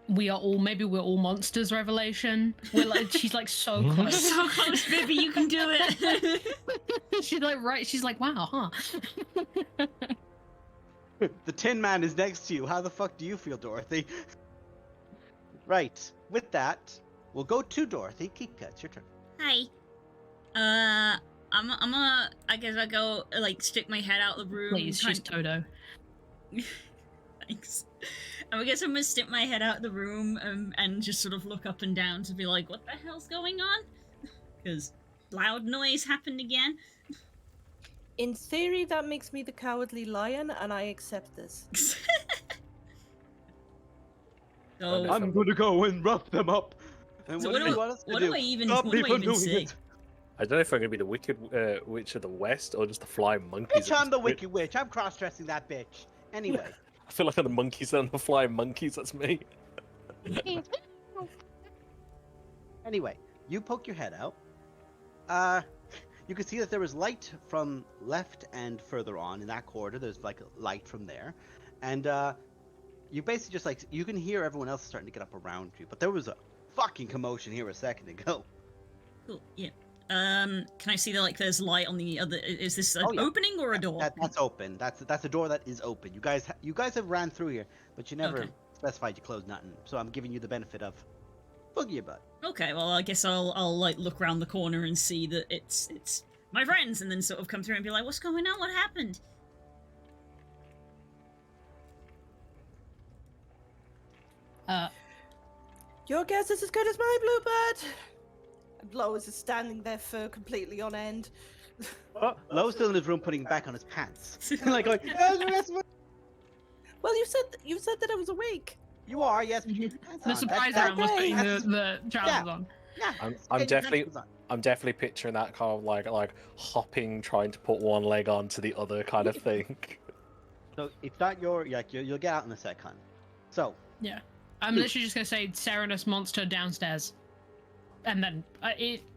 we're all monsters revelation. We're like she's like so Mhm. close. So close, baby, you can do it. She's like right. She's like wow, huh? The Tin Man is next to you. How the fuck do you feel, Dorothy? Right. With that, we'll go to Dorothy. Kika, it's your turn. Hi. I'm gonna. I guess I go like stick my head out the room. Please, she's Toto. Thanks. I guess I'm gonna stick my head out the room and just sort of look up and down to be like, what the hell's going on? Because loud noise happened again. In theory, that makes me the cowardly lion, and I accept this. So, I'm gonna go and rough them up. And So what what do you do- want us to what do? do I even- Stop what do me I from even doing say? it. I don't know if I'm gonna be the Wicked Witch of the West or just the Flying Monkeys. Bitch, at I'm this the point. Wicked Witch. I'm cross-dressing that bitch. Anyway. I feel like I'm the monkeys and the Flying Monkeys. That's me. Anyway, you poke your head out. You can see that there is light from left and further on in that corridor. There's like a light from there, and you basically just like you can hear everyone else starting to get up around you. But there was a fucking commotion here a second ago. cool, yeah. Can I see that there's light on the other? Is this an Oh, yeah. opening or a door? That's open. That's a door that is open. You guys have ran through here, but you never Okay. specified you closed nothing. So I'm giving you the benefit of boogie your butt. Okay, well, I guess I'll look around the corner and see that it's my friends, and then sort of come through and be like, "What's going on? What happened?" Your guess is as good as my bluebird. And Lois is standing there, fur completely on end. Oh, Lowe's still in his room, putting back on his pants. Like going, "Oh, the rest of it." Well, you said that I was awake. You are, yes. But you put your pants The on. surprise That's- round was putting that's- the trousers yeah. on. Yeah, I'm get your definitely- pants on. I'm definitely picturing that kind of like hopping, trying to put one leg onto the other kind of thing. So it's not you'll get out in a second. So I'm literally just gonna say Serenus monster downstairs, and then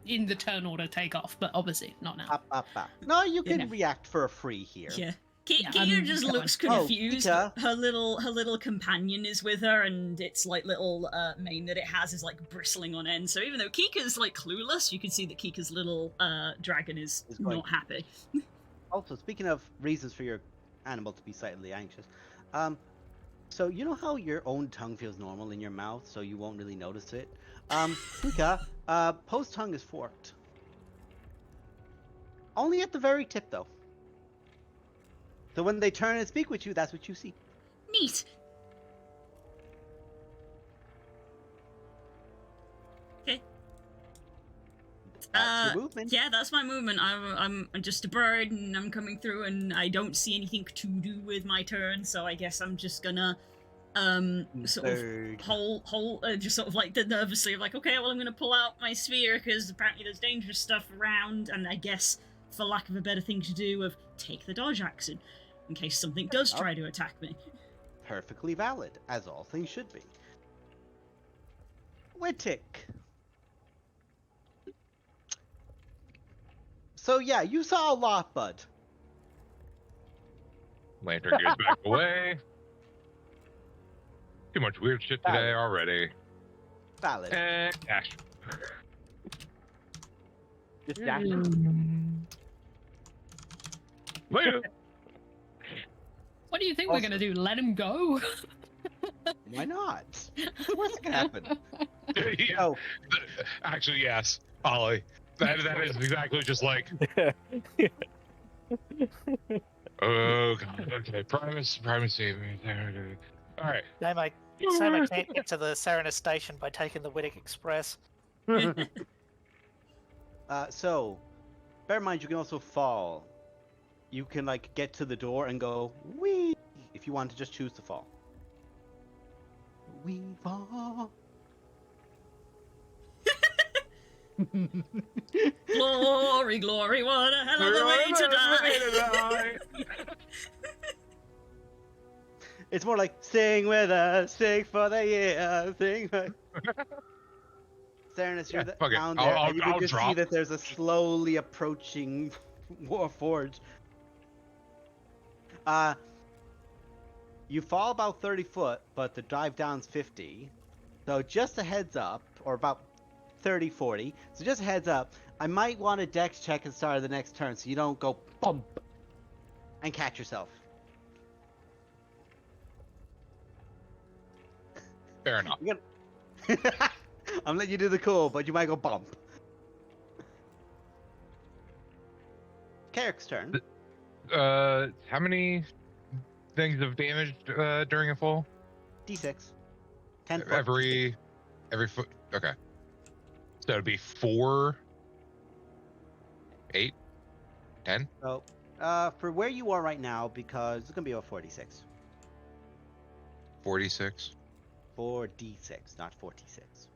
in the turn order take off. But obviously not now. up. No, you can Yeah. react for a free here. Yeah. Yeah, Kia I'm just going. looks Oh, confused. Kika. Her little companion is with her, and its little mane that it has is bristling on end. So even though Kika's clueless, you can see that Kika's little dragon is going- not happy. Also, speaking of reasons for your animal to be slightly anxious, so you know how your own tongue feels normal in your mouth, so you won't really notice it. Kika, Poe's tongue is forked. Only at the very tip, though. So when they turn and speak with you, that's what you see. Neat. Okay. That's your movement. Yeah, that's my movement. I'm just a bird, and I'm coming through, and I don't see anything to do with my turn, so I guess I'm just gonna sort of Third. hold just sort of nervously okay, well, I'm gonna pull out my sphere because apparently there's dangerous stuff around, and I guess for lack of a better thing to do, of take the dodge action in case something does try to attack me. Perfectly valid, as all things should be. Wittick. So yeah, you saw a lot, bud. Lantern goes back away. Too much weird shit today already. Valid. Dash. Just dash. Later. What do you think we're gonna do? Let him go? Why not? What's gonna happen? Yeah. Oh, Actually, yes, Ollie. That is exactly just like. Oh god. Okay. Primus save me. All right. Shame I can't get to the Serenus station by taking the Whittick Express. so bear in mind you can also fall. You can get to the door and go wee if you want to just choose to fall. We fall. Glory, glory, what a hell of a way to die! It's more like sing with us, sing for the year, sing. Serenus, you're fuck it. down there, and you can just see that there's a slowly approaching Warforge. You fall about 30 foot, but the dive down's 50. So just a heads up, or about 30, 40. So just a heads up, I might want a dex check at the start of the next turn so you don't go bump and catch yourself. Fair enough. I'm letting you do the cool, but you might go bump. Carrick's turn. How many things of damage during a fall? D6. 10 foot. Every foot. Okay. So it'd be 4, 8, 10. So, for where you are right now, because it's gonna be about 46. 46. 4d6, not 46.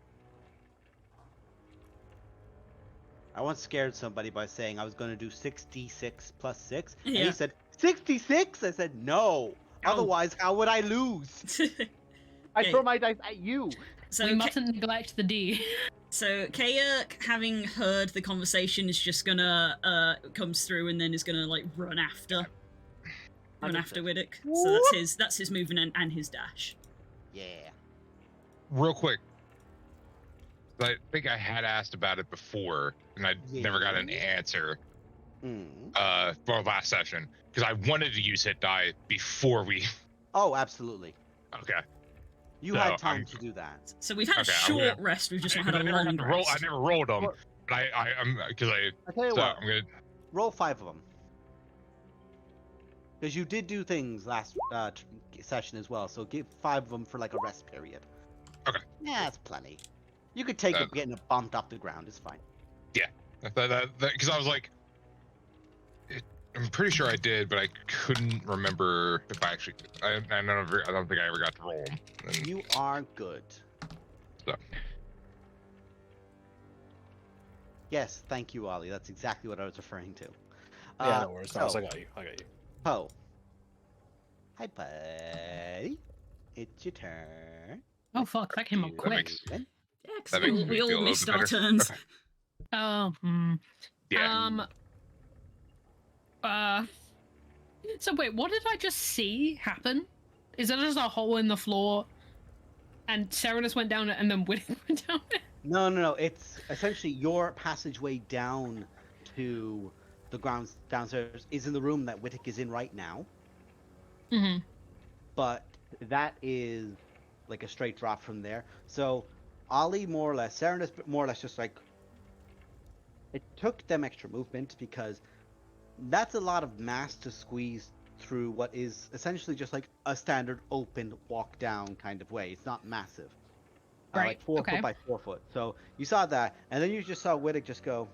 I once scared somebody by saying I was going to do 6d6 plus 6, and Yeah. he said, 66? I said, no. Ow. Otherwise, how would I lose? I Okay. throw my dice at you. So we mustn't neglect the D. So Kaya, having heard the conversation, is just gonna comes through and then is gonna run after Widdick. So that's his movement and his dash. Yeah. Real quick. I think I had asked about it before, and I never got an answer. For last session, because I wanted to use hit die before we. Oh, absolutely. Okay. You So had time to do that. So we've had a short rest. We've just not had a long rest. I never rolled them, but I'm because I tell you what. I'm gonna roll 5 of them. Because you did do things last session as well, so give 5 of them for like a rest period. Okay. Yeah, that's plenty. You could take it getting it bumped off the ground. It's fine. Yeah, because I was like, I'm pretty sure I did, but I couldn't remember if I actually. I don't think I ever got to roll them. You are good. So. Yes, thank you, Ollie. That's exactly what I was referring to. Yeah, no worries. I got you. Poe. Hi, buddy. It's your turn. Oh fuck, that came up quick. Yeah, because we all missed our turns. Okay. Oh, Yeah. So wait, what did I just see happen? Is there just a hole in the floor, and Serenus went down it, and then Whittick went down it? No. It's essentially your passageway down to the grounds downstairs is in the room that Whittick is in right now. Mm-hmm. But that is like a straight drop from there. So Ollie more or less, Serenus more or less just like it took them extra movement because that's a lot of mass to squeeze through what is essentially just like a standard open walk down kind of way. It's not massive. Right. Like 4 foot by 4 foot. So you saw that, and then you just saw Whittick just go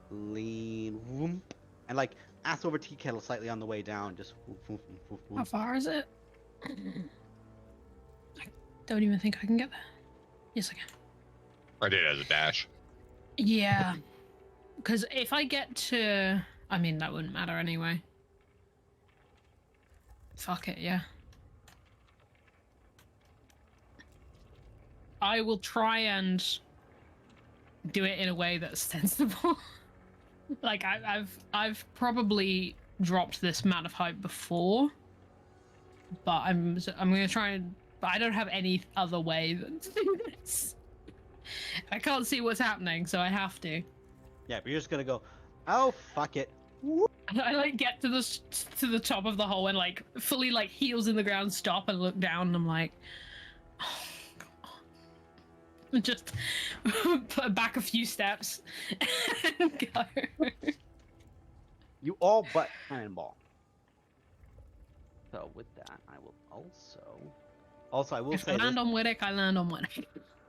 lean, whoomp, and like ass over tea kettle slightly on the way down. Just whoop, whoop, whoop, whoop, whoop. How far is it? I don't even think I can get there. Yes, I can. I did it as a dash. Yeah. Because if I get to... I mean, that wouldn't matter anyway. Fuck it, yeah. I will try and do it in a way that's sensible. Like, I've probably dropped this amount of height before, but I'm gonna try and... But I don't have any other way than to do this. I can't see what's happening, so I have to. Yeah, but you're just gonna go, oh fuck it. I like get to the top of the hole and like fully like heels in the ground, stop and look down, and I'm like, oh, God. And just put back a few steps and go. You all but cannonball. So with that, I will also I will If say I land this, on Whittick, I land on Whittick.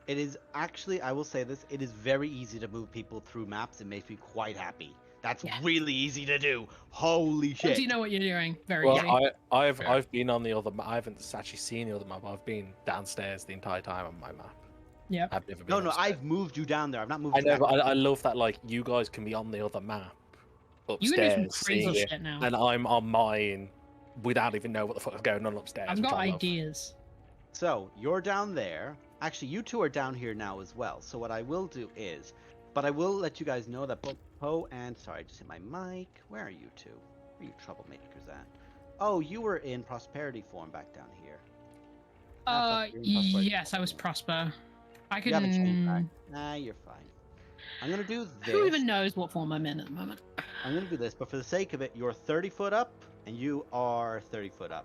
it is actually, I will say this, it is very easy to move people through maps. It makes me quite happy. That's really easy to do. Holy shit. Do you know what you're doing? Very Well, easy. I've been on the other. I haven't actually seen the other map. I've been downstairs the entire time on my map. Yeah. I've never been. No, upstairs. I've moved you down there. I've not moved I you know, back. but I love that. Like you guys can be on the other map You can do some upstairs, crazy seeing it, shit now. and I'm on mine without even know what the fuck is going on upstairs. I've which got I love. ideas. So, you're down there. Actually, you two are down here now as well. So what I will do is, but I will let you guys know that both Poe and, sorry, I just hit my mic. Where are you two? Where are you troublemakers at? Oh, you were in prosperity form back down here. Yes, I was Prosper. I You haven't changed back. can... Nah, you're fine. I'm gonna do this. Who even knows what form I'm in at the moment? I'm gonna do this, but for the sake of it, you're 30 foot up, and you are 30 foot up.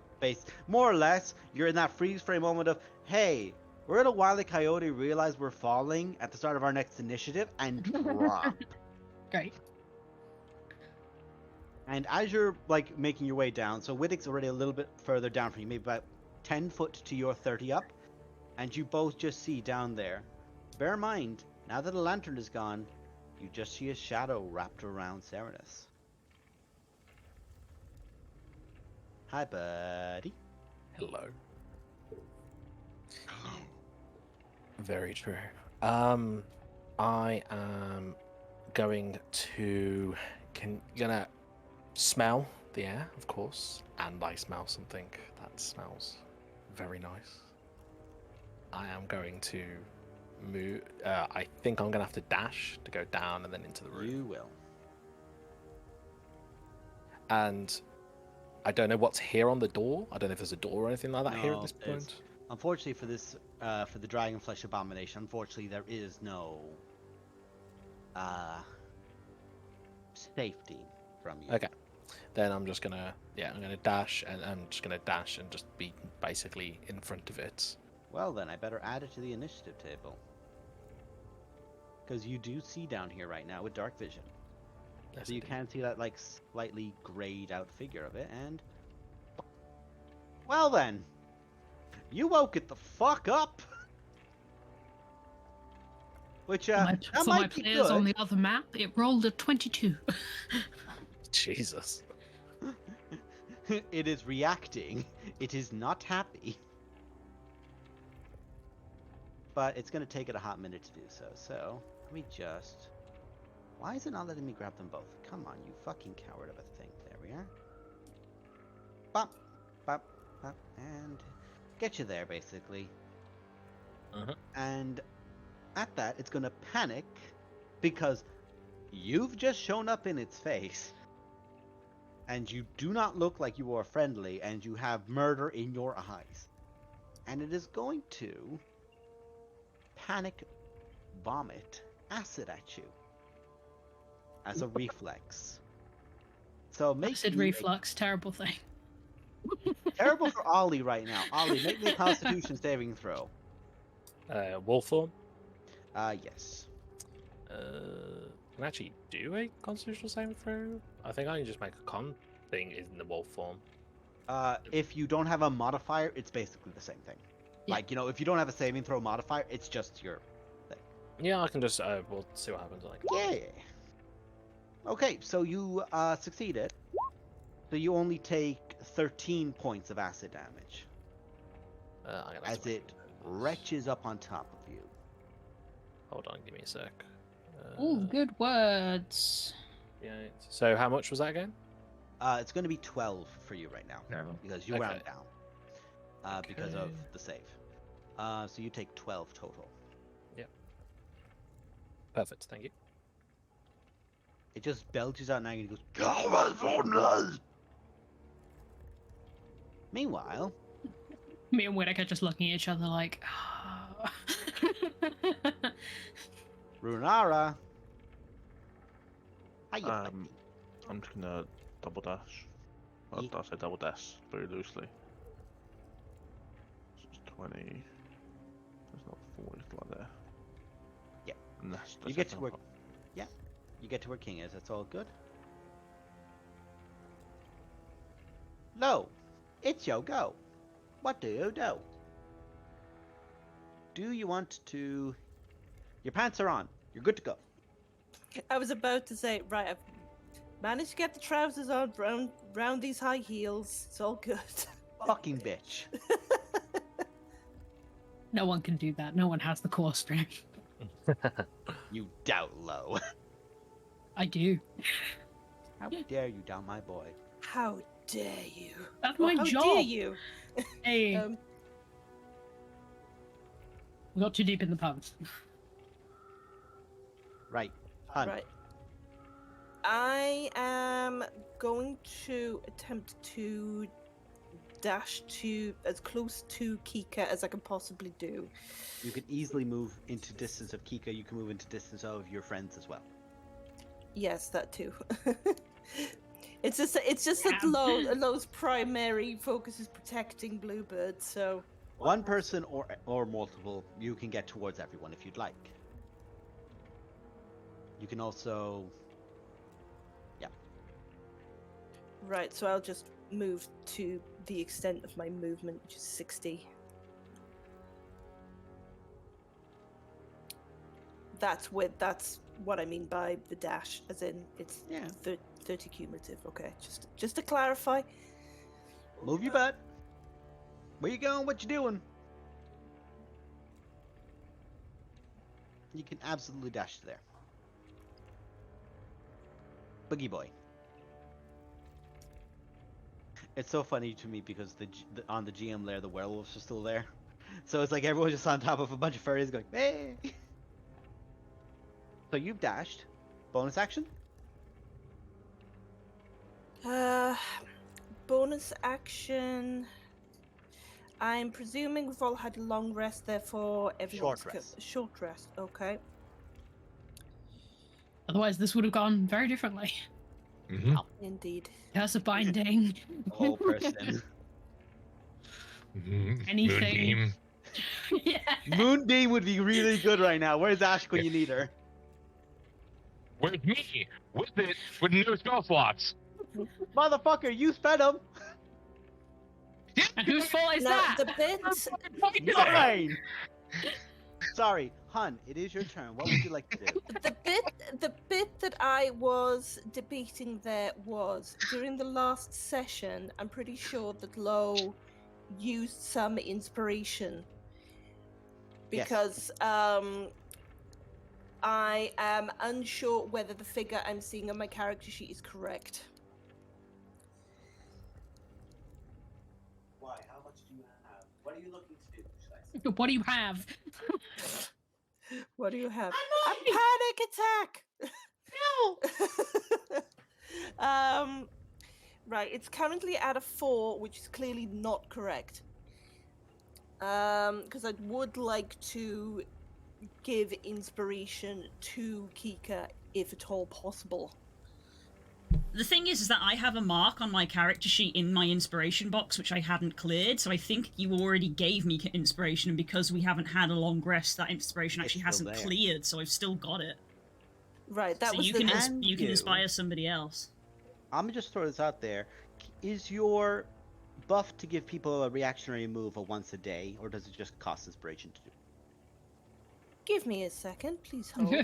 More or less, you're in that freeze frame moment of, hey, we're gonna Wile E. Coyote realize we're falling at the start of our next initiative and drop. Great. And as you're like making your way down, so Whittick's already a little bit further down from you, maybe about 10 foot to your 30 up, and you both just see down there. Bear in mind, now that the lantern is gone, you just see a shadow wrapped around Serenus. Hi, buddy. Hello. Very true. I am going to gonna smell the air, of course, and I smell something that smells very nice. I am going to move. I think I'm gonna have to dash to go down and then into the room. You will. And I don't know what's here on the door. I don't know if there's a door or anything like that here at No, this point. Unfortunately for this for the Dragon Flesh Abomination, unfortunately, there is no safety from you. Okay. Then I'm just gonna dash, and I'm just gonna dash and just be basically in front of it. Well, then I better add it to the initiative table. Because you do see down here right now with dark vision. Yes, So you indeed. can see that like slightly grayed out figure of it, and well then, you woke it the fuck up. Which that For might my be players good. on the other map, it rolled a 22. Jesus. It is reacting. It is not happy. But it's going to take it a hot minute to do so. So, let me just... Why is it not letting me grab them both? Come on, you fucking coward of a thing. There we are. Bop, bop, bop, and get you there, basically. Uh-huh. And at that, it's going to panic because you've just shown up in its face. And you do not look like you are friendly, and you have murder in your eyes. And it is going to panic vomit acid at you as a reflex. So make Acid me reflux, terrible thing. terrible for Ollie right now. Ollie, make me a Constitution saving throw. Wolf form. Yes. Can I actually do a constitutional saving throw? I think I can just make a con thing in the wolf form. If you don't have a modifier, it's basically the same thing. Yeah. Like, if you don't have a saving throw modifier, it's just your thing. Yeah, I can just we'll see what happens. Like, Yeah. Okay, so you succeeded. So you only take 13 points of acid damage I'm gonna have as to make it wretches up on top of you. Hold on, give me a sec. Oh, good words. Yeah. So how much was that again? It's going to be 12 for you right now No. because you Okay. round down because of Okay. the save. So you take 12 total. Perfect, thank you. It just belches out now and he goes, Meanwhile, Me and Whittaker just looking at each other like, Runara. Hiya, buddy. I'm just gonna double dash. Well, Ye- I'll say double dash very loosely. So it's 20. It's not 40, it's like there. Yeah. And that's You get to second work. part. Yeah, you get to where King is. That's all good. Lo, it's your go. What do you do? Do you want to? Your pants are on. You're good to go. I was about to say, right, I've managed to get the trousers on round these high heels. It's all good. Fucking bitch. no one can do that. No one has the core strength. You doubt Lo. I do. How dare you doubt my boy? How dare you? That's Oh, my how job. dare you? Hey, we got too deep in the puns. Right. Hun. Right. I am going to attempt to dash to as close to Kika as I can possibly do. You can easily move into distance of Kika. You can move into distance of your friends as well. Yes, that too. It's just that Lo's primary focus is protecting Bluebird, so One person or multiple, you can get towards everyone if you'd like. You can also, right, so I'll just move to the extent of my movement, which is 60. That's what I mean by the dash, as in it's Yeah. 30 cumulative. Okay, just to clarify. move your butt. Where you going? What you doing? You can absolutely dash to there. Boogie boy. It's so funny to me because on the GM layer the werewolves are still there, so it's like everyone's just on top of a bunch of furries going, hey. So you've dashed. Bonus action? Bonus action. I'm presuming we've all had a long rest, therefore everyone's rest. Short rest. Okay. Otherwise, this would have gone very differently. Mm-hmm. Indeed. Curse of binding. Oh, person. Mm-hmm. Anything. Moonbeam. Yeah. Moonbeam would be really good right now. Where's Ash when you need her? Where's me? With it, with no spell slots. Motherfucker, you sped him. And whose fault is Now that? the bit. Mine. Sorry, Hun. It is your turn. What would you like to do? The bit that I was debating there was during the last session. I'm pretty sure that Lo used some inspiration Yes. because I am unsure whether the figure I'm seeing on my character sheet is correct. Why? How much do you have? What are you looking to do? Should I say? What do you have? What do you have? I'm A panic attack. No. Right. It's currently at a 4, which is clearly not correct. Because I would like to give inspiration to Kika if at all possible. The thing is that I have a mark on my character sheet in my inspiration box, which I hadn't cleared, so I think you already gave me inspiration, and because we haven't had a long rest, that inspiration actually It's still hasn't there. cleared, so I've still got it. Right. That so was you the. can And you can you. inspire somebody else. I'm gonna just throw this out there. Is your buff to give people a reactionary move a once a day, or does it just cost inspiration to do? Give me a second, please hold.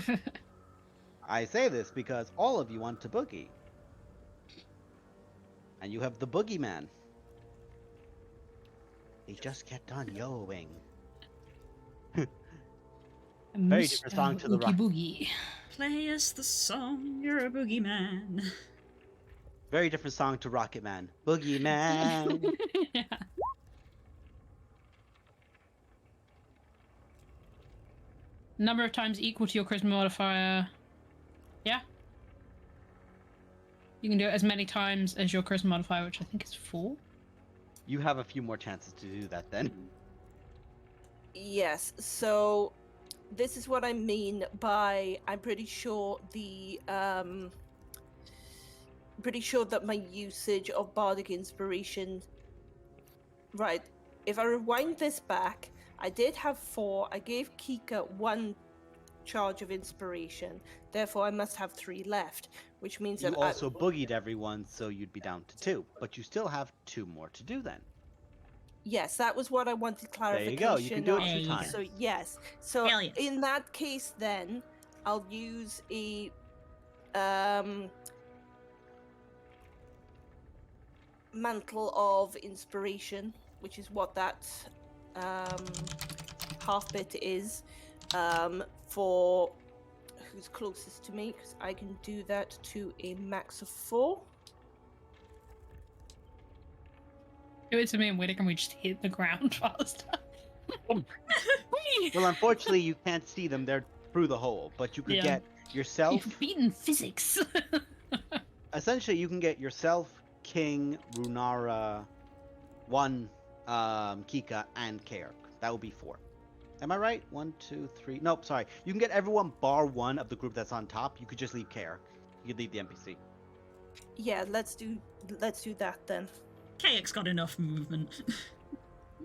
I say this because all of you want to boogie. And you have the boogeyman. He just kept on yoing. Very different song to the rock. Boogie. Play us the song, you're a boogeyman. Very different song to Rocket Man. Boogeyman. Yeah. Number of times equal to your charisma modifier. Yeah. You can do it as many times as your charisma modifier, which I think is 4. You have a few more chances to do that then. Yes, so this is what I mean by I'm pretty sure that my usage of bardic inspiration. Right, if I rewind this back, I did have 4. I gave Kika 1 charge of inspiration, therefore I must have 3 left, which means You that also boogied everyone, so you'd be down to 2. But you still have 2 more to do then. yes, that was what I wanted There clarification. you go. You can do it There 2 you go. times. So yes, so Hell yes. in that case, then I'll use a mantle of inspiration, which is what that half bit is, for who's closest to me, because I can do that to a max of 4. Do it to me and Whittaker, and we just hit the ground faster. Well, unfortunately, you can't see them. They're through the hole. But you could Yeah. get yourself... You've beaten physics. Essentially, you can get yourself, King, Runara, 1 Kika, and Kairk. That would be 4. Am I right? 1, 2, 3... Nope, sorry. You can get everyone bar 1 of the group that's on top. You could just leave Kairk. You could leave the NPC. Yeah, let's do that then. KX got enough movement.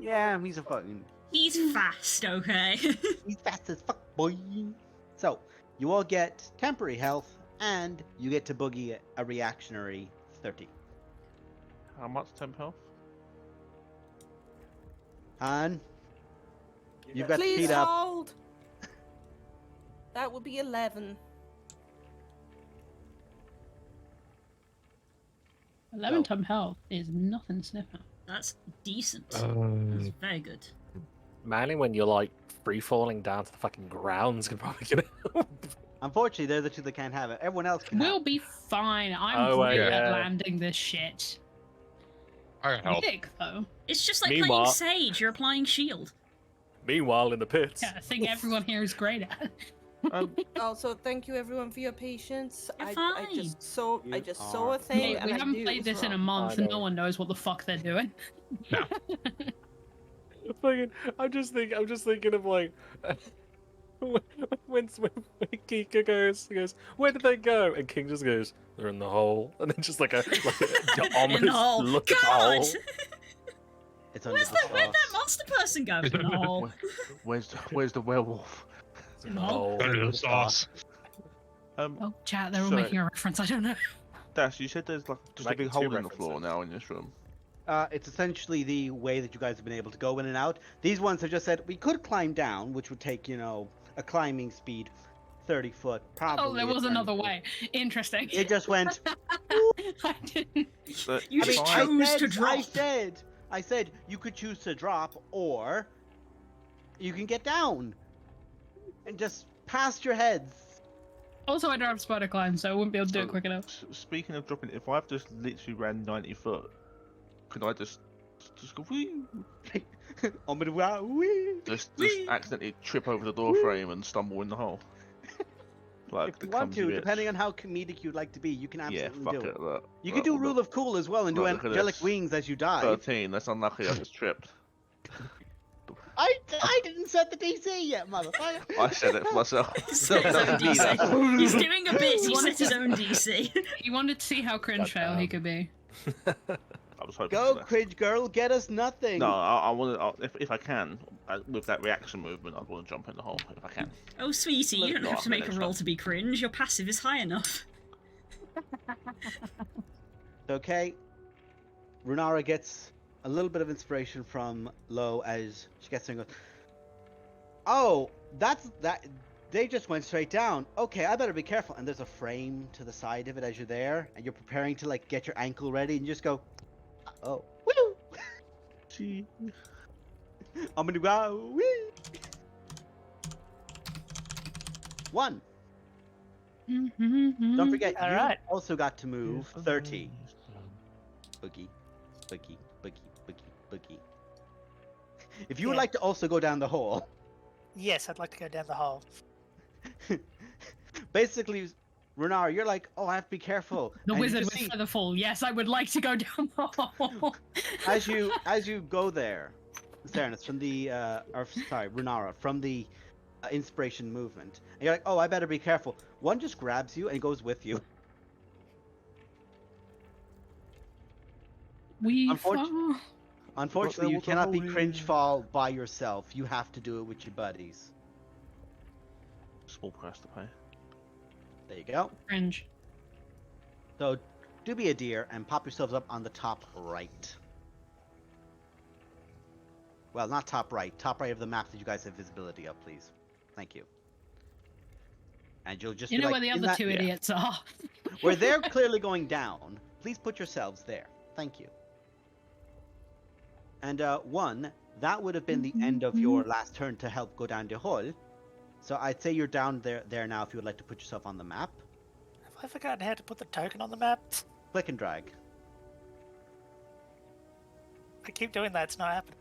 Yeah, he's a fucking... He's fast, okay? He's fast as fuck, boy. So, you all get temporary health, and you get to boogie a reactionary 30. How much temp health? Han, you've got Please speed up. hold. That would be 11. 11 time health is nothing to sniff at. That's decent. That's very good. Mainly when you're like free falling down to the fucking ground's gonna probably get help. Unfortunately, they're the two that can't have it. Everyone else can We'll have it. be fine. I'm Oh, great yeah. at landing this shit. I got help. Dick, though. It's just like Meanwhile- playing Sage, you're applying shield. Meanwhile, in the pits. Yeah, I think everyone here is great at. Also, thank you everyone for your patience. You're I fine. just saw You a are thing Mate, and we I haven't knew it played was this in a wrong. month I and know. no one knows what the fuck they're doing. I'm just thinking of like when Kika he goes, where did they go? And King just goes, they're in the hole, and then just like an In the hole. ominous look at the God! hole. It's under Where's the where'd that sauce. monster person go? In the hole. Where's the werewolf? It's in the hole. Under the sauce. Oh, chat, they're all Sorry. making a reference. I don't know. Dash, you said there's like just a Making big two hole in the floor references. now in this room. It's essentially the way that you guys have been able to go in and out. These ones have just said we could climb down, which would take, a climbing speed 30 foot, probably. Oh, there was a another 30 foot. way. Interesting. It just went. I didn't. But You I mean, just fine. chose to drop. I said you could choose to drop, or you can get down and just past your heads. Also, I don't have spider climb, so I wouldn't be able to do it quick enough. Speaking of dropping, if I've just literally ran 90 foot, could I just go whee? Just accidentally trip over the door frame and stumble in the hole? Like If the you want clumsy to, bitch. depending on how comedic you'd like to be, you can Yeah, absolutely fuck do it. it. Look, You could do Rule of Cool as well and do look at angelic this. wings as you die. 13. That's unlucky. I just tripped. I didn't set the DC yet, motherfucker. I said it for myself. He set his own DC. He's doing a bit. He set his own DC. He wanted to see how cringe fail he could be. I was hoping Go, for that. cringe girl, get us nothing. No, I want to. If I can, with that reaction movement, I want to jump in the hole if I can. Oh, sweetie, you don't No, have to I'm make a gonna roll try. to be cringe. Your passive is high enough. Okay. Runara gets a little bit of inspiration from Lo as she gets there and goes, oh, that. They just went straight down. Okay, I better be careful. And there's a frame to the side of it as you're there, and you're preparing to like get your ankle ready, and you just go, oh, woo! Gee. I'm gonna go, wee! 1. Don't forget, All you right. also got to move 30. Boogie, boogie, boogie, boogie, boogie. If you would Yeah. like to also go down the hole, Yes, I'd like to go down the hole. basically, Renar, you're like, oh, I have to be careful. The And you wizard just with see, Featherfall. Yes, I would like to go down the hole. as you go there, Serenus, from the Runara, from the inspiration movement, and you're like, oh, I better be careful. One just grabs you and goes with you. We Unfortunately- fall. Unfortunately, you was a cannot be hole cringe in- fall by yourself. You have to do it with your buddies. Small price to pay. There you go. Cringe. So, do be a deer and pop yourselves up on the top right. Well, not top right of the map that you guys have visibility of, please. Thank you. And you'll just You be know like, where the in other that- two idiots are. where they're clearly going down. Please put yourselves there. Thank you. And 1, that would have been the end of your last turn to help go down the hole. So I'd say you're down there now if you would like to put yourself on the map. Have I forgotten how to put the token on the map? Click and drag. I keep doing that, it's not happening.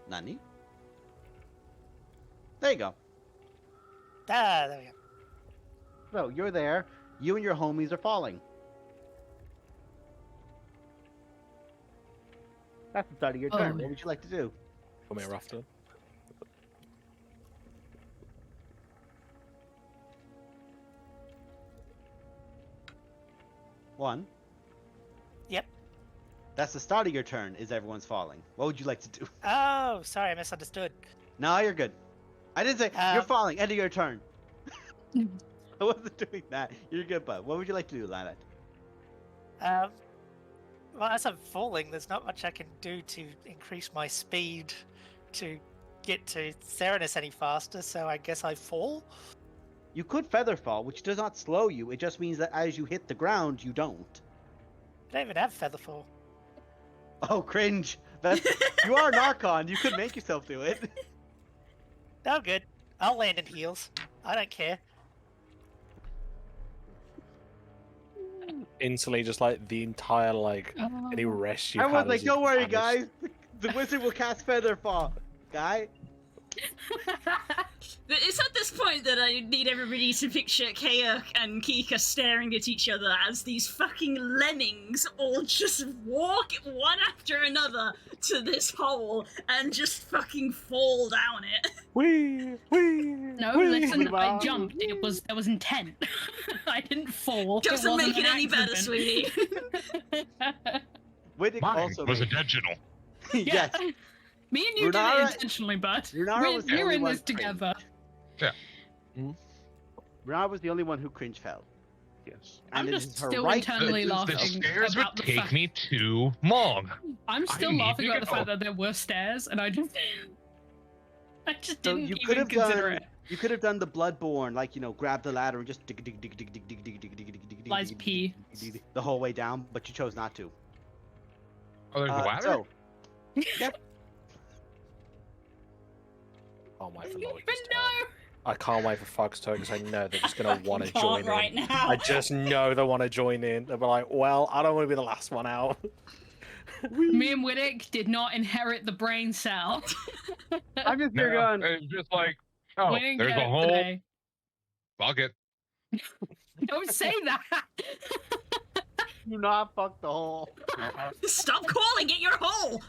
Nani? There you go. Ah, there we go. So you're there. You and your homies are falling. That's the start of your turn. Oh. What would you like to do? Come here, Rafton. 1. Yep. That's the start of your turn, is everyone's falling. What would you like to do? Oh, sorry, I misunderstood. No, you're good. I didn't say you're Um, falling. End of your turn. I wasn't doing that. You're good, bud. What would you like to do, Lana? Well, as I'm falling, there's not much I can do to increase my speed to get to Serenus any faster, so I guess I fall? You could feather fall, which does not slow you. It just means that as you hit the ground, you don't. I don't even have Featherfall. Oh, cringe. That's, you are an Archon. You could make yourself do it. No, good. I'll land in heels. I don't care. Instantly, just like the entire any rest you I had. was as like, you don't worry, vanished. guys. The wizard will cast feather fall. Guy? It's at this point that I need everybody to picture Kayak and Kika staring at each other as these fucking lemmings all just walk one after another to this hole and just fucking fall down it. Wee. No, listen, I jumped. There was intent. I didn't fall. Doesn't make it any better, accident. sweetie. Whittick Mine also was made- intentional. Yes. Me and you did Runara- it intentionally, bud. Runara was the We're only in one this together. Runara was the only one who cringe fell. Yes. I'm And it just is her still right internally The laughing stairs would about the take fact. me too long. I'm still I need laughing to about the go. fact that there were stairs, and I just So didn't you even could have consider done. it. You could have done the Bloodborne, like grab the ladder and just dig, dig, dig, dig, dig, dig, dig, dig, dig, dig, dig, dig, Lies dig, pee. dig, dig, dig, the whole way down, but you chose not to. Oh, there's a ladder? So, Can't wait for But Logan's turn. no! I can't wait for Fog's turn because I know they're just gonna want to Can't join right in. now. I just know they want to join in. They'll be like, "Well, I don't want to be the last one out." Me and Whittick did not inherit the brain cell. I'm just here No, going. it's just like, oh, We didn't there's get a it hole. today. Fuck it. Don't say that. Do not fuck the hole. Stop calling it your hole.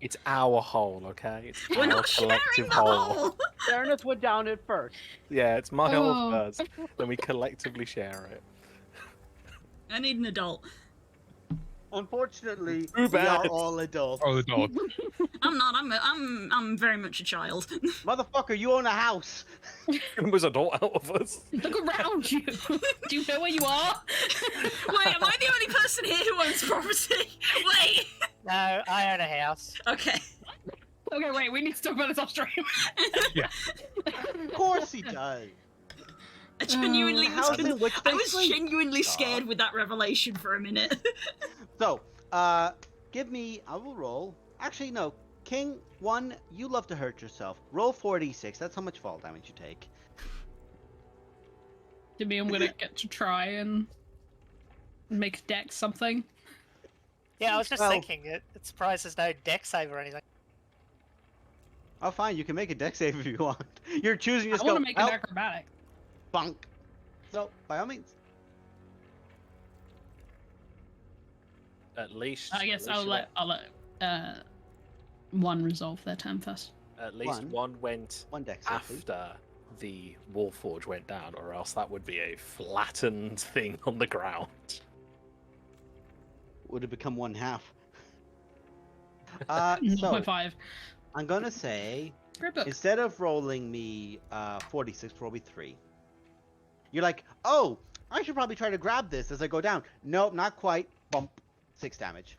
It's our hole, okay? It's We're our not sharing collective the hole. Fairness went down it first. Yeah, it's my Oh. hole first. Then we collectively share it. I need an adult. Unfortunately, Too we bad. are all adults. Oh, the dog. I'm not. I'm very much a child. Motherfucker, you own a house. It was adult out of us. Look around you. Do you know where you are? Wait, am I the only person here who owns property? Wait. No, I own a house. Okay. Okay, wait, we need to talk about this off stream. Of course he does. I genuinely was. House in which I they was sleep. genuinely scared with that revelation for a minute. So, give me. I will roll. Actually, no. King 1, you love to hurt yourself. Roll 4d6. That's how much fall damage you take. To me, I'm gonna get to try and make Dex something. Yeah, I was just Well- thinking, it's surprised there's no deck save or anything. Oh, fine. You can make a deck save if you want. You're choosing to I just want go. to make an acrobatic. Bunk. So, by all means. At least. I guess at least I'll let one resolve their turn first. At least one went One deck save, please. after the Warforge went down, or else that would be a flattened thing on the ground. Would have become 1/2. So, 0.5. I'm gonna say, Great book. instead of rolling me 46, roll me 3. You're like, oh, I should probably try to grab this as I go down. Nope, not quite. Bump. 6 damage.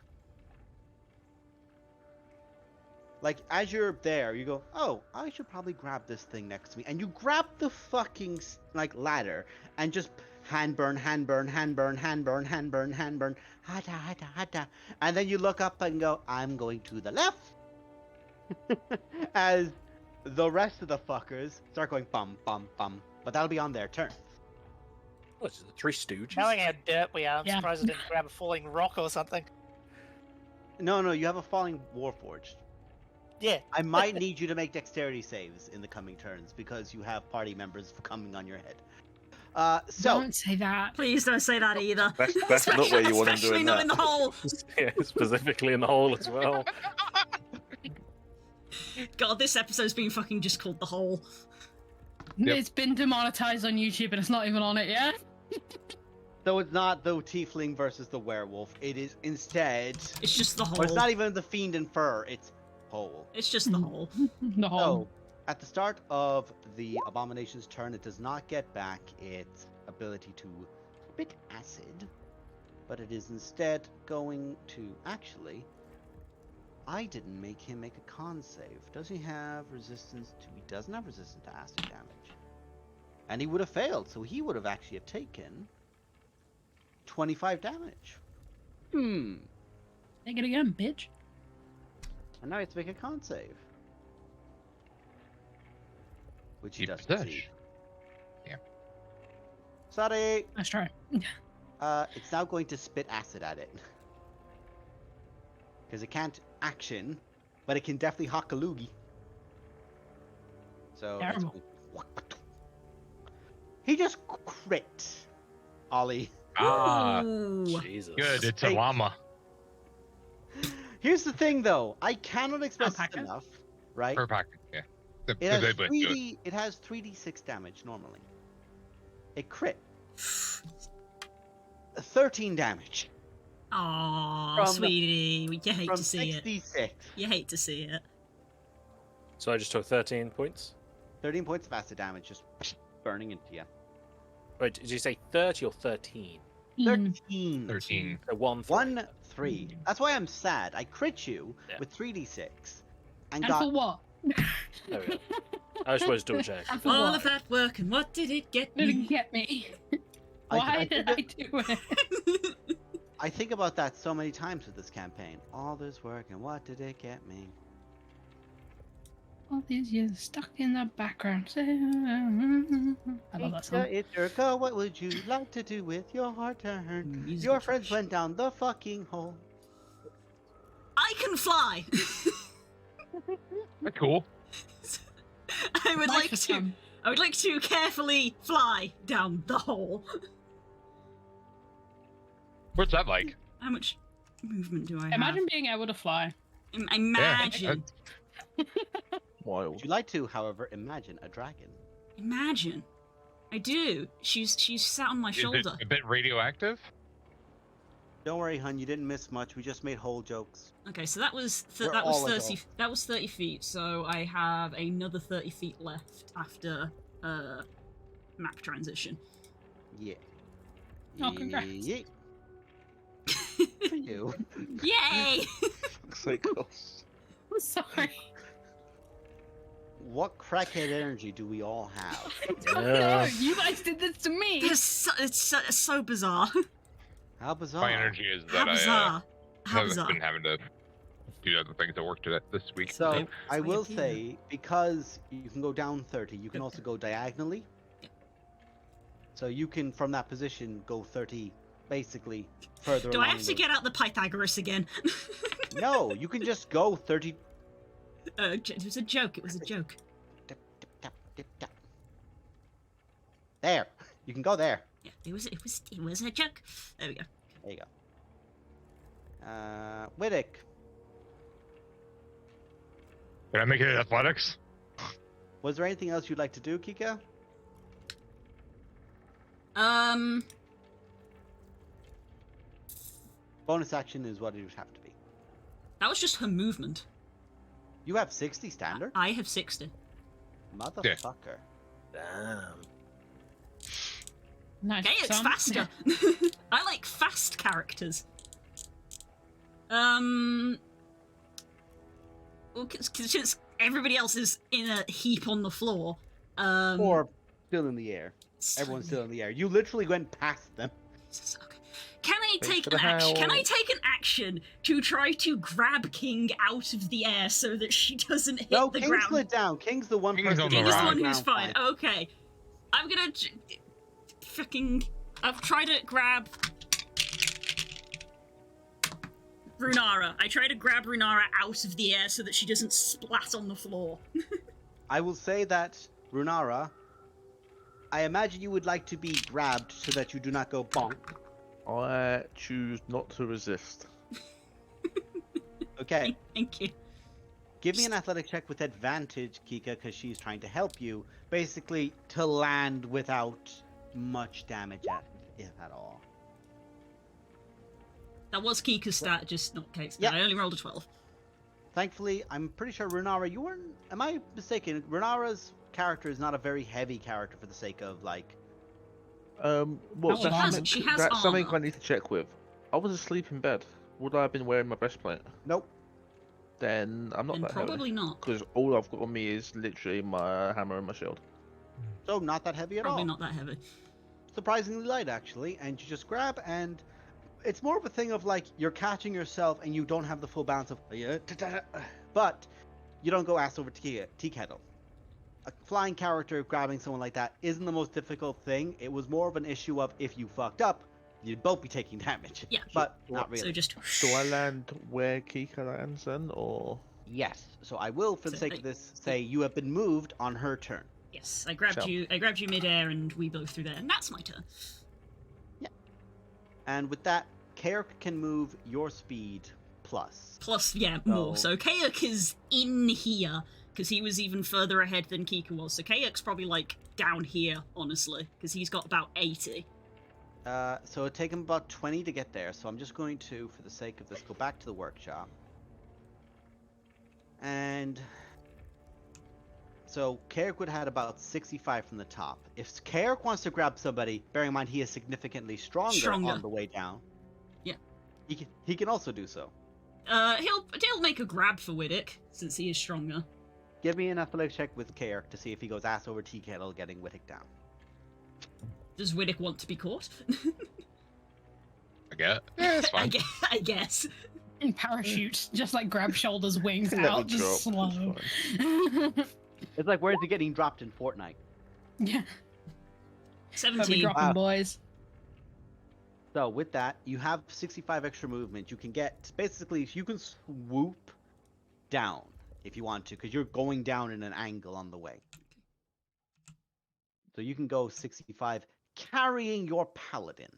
Like, as you're there, you go, oh, I should probably grab this thing next to me. And you grab the fucking, ladder and just hand burn, hand burn, hand burn, hand burn, hand burn, hand burn. Hada, hada, hada. And then you look up and go, I'm going to the left. As the rest of the fuckers start going bum, bum, bum. But that'll be on their turn. What is it, the Three Stooges? Knowing how dirt we are, I'm Yeah. surprised I didn't grab a falling rock or something. No, you have a falling warforged. Yeah. I might need you to make dexterity saves in the coming turns because you have party members coming on your head. So Don't say that. Please don't say that either. That's not where you want them Especially doing not that. in the hole. Yeah, specifically in the hole as well. God, this episode's been fucking just called the hole. Yep. It's been demonetized on YouTube and it's not even on it yet. So it's not the tiefling versus the werewolf. It is instead, It's just the hole. or it's not even the fiend and fur. It's whole. It's just the hole. The So whole. at the start of the abomination's turn, it does not get back its ability to spit acid, but it is instead going to actually. I didn't make him make a con save. Does he have resistance to? He doesn't have resistance to acid damage, and he would have failed. So he would have actually have taken 25 damage. Take it again, bitch. And now he has to make a con save. Which he Keep does touch. succeed. Yeah. Sorry. Let's try. It's now going to spit acid at it. Because it can't action, but it can definitely hock a loogie. So it's Terrible. going- he just crit. Ollie. Ah, Ooh. Jesus. good. It's a Hey. llama. Here's the thing, though. I cannot express this Alpaca. enough, right? Per package, yeah. It has They both do it. 3D. It has 3d6 damage normally. A crit. 13 damage Aw, From- sweetie, you hate from to see it. 6d6. You hate to see it. So I just took 13 points. 13 points of acid damage just burning into you. Wait, did you say 30 or 13? 13. 13. So 1, 3. 1, 3. That's why I'm sad. I crit you Yeah. with 3d6 and And got for what? There we go. I was supposed to double check. And for All what? of that work, and what did it get Didn't me? get me. I- Why I did think I do it? I think about that so many times with this campaign. All this work and what did it get me? All these years stuck in the background. I love that song. It's your go. What would you like to do with your hard turn? Musical Your friends trash. went down the fucking hole. I can fly. That's cool. I would like to. Microphone. I would like to carefully fly down the hole. What's that like? How much movement do I have? Imagine being able to fly. Imagine. Wild. Would you like to, however, imagine a dragon? Imagine. I do. She's sat on my Is shoulder. it a bit radioactive? Don't worry, hun. You didn't miss much. We just made whole jokes. Okay, so that was We're that was all 30. adults. That was 30 feet. So I have another 30 feet left after map transition. Yeah. Oh, congrats. Yeah. For you. Yay! Fuck's sake, Ross. I'm sorry. What crackhead energy do we all have? I don't know. You guys did this to me. It's so bizarre. How bizarre. My energy is How that I bizarre. How have bizarre. been having to do other things at work this week. So Okay. I So will you say, because you can go down 30, you can also go diagonally. Yep. So you can, from that position, go 30, basically further Do I along have to the- get out the Pythagoras again? No, you can just go 30. It was a joke. It was a joke. Tap, tap, tap, tap, tap. There. You can go there. Yeah, it was a joke. There we go. There you go. Widdick. Can I make it in athletics? Was there anything else you'd like to do, Kika? Bonus action is what it would have to be. That was just her movement. You have 60 standard? I have 60. Motherfucker. Damn. Nice. Okay, it's son. faster. I like fast characters. Well, since everybody else is in a heap on the floor, Or still in the air. so- Everyone's still in the air. You literally went past them. Jesus, okay. Can I Thanks take for an the action? Can I help. take an action to try to grab King out of the air so that she doesn't hit No, the King's ground? slid down. King's the one King's person. on the King is the ground. one who's fine. Ground Okay. I'm gonna fucking. I've tried to grab Runara. I try to grab Runara out of the air so that she doesn't splat on the floor. I will say that, Runara, I imagine you would like to be grabbed so that you do not go bonk. I choose not to resist. Okay, Thank you. give me an athletic check with advantage, Kika, because she's trying to help you. Basically, to land without much damage, if at all. That was Kika's stat, just not Kate's stat. Yeah. I only rolled a 12. Thankfully, I'm pretty sure Runara, you weren't. Am I mistaken? Runara's character is not a very heavy character for the sake of, like. Well, She has- something, she has that's something armor. I need to check with. I was asleep in bed. Would I have been wearing my breastplate? Nope. Then I'm not And that heavy. probably not. Because all I've got on me is literally my hammer and my shield. So, not that heavy at Probably all. not that heavy. Surprisingly light, actually. And you just grab, and it's more of a thing of, like, you're catching yourself and you don't have the full balance of. But you don't go ass over tea kettle. A flying character grabbing someone like that isn't the most difficult thing. It was more of an issue of if you fucked up, you'd both be taking damage. Yeah. But not So really. just. Do I land where Kika lands then, or? Yes. So I will, for the So, sake of this, say you have been moved on her turn. Yes, I grabbed So- you. I grabbed you midair, and we both through there, and that's my turn. And with that, Kairk can move your speed plus. Plus, yeah, more. So Kayak is in here, because he was even further ahead than Kika was. So Kayak's probably, like, down here, honestly, because he's got about 80. So it'd take him about 20 to get there, so I'm just going to, for the sake of this, go back to the workshop. And so Kayak would have had about 65 from the top. If Kayak wants to grab somebody, bearing in mind he is significantly stronger on the way down, yeah, he can also do so. He'll make a grab for Widdick, since he is stronger. Give me an athletics check with Kayak to see if he goes ass over tea kettle getting Widdick down. Does Widdick want to be caught? I guess. Yeah, it's fine. I guess. In parachute, just like grab shoulders, wings Let me out, just drop, slow. It's like, where's he getting dropped in Fortnite? Yeah. 17. Dropping, Wow. boys. So with that, you have 65 extra movement. You can get, basically, you can swoop down if you want to, because you're going down in an angle on the way. So you can go 65 carrying your paladin.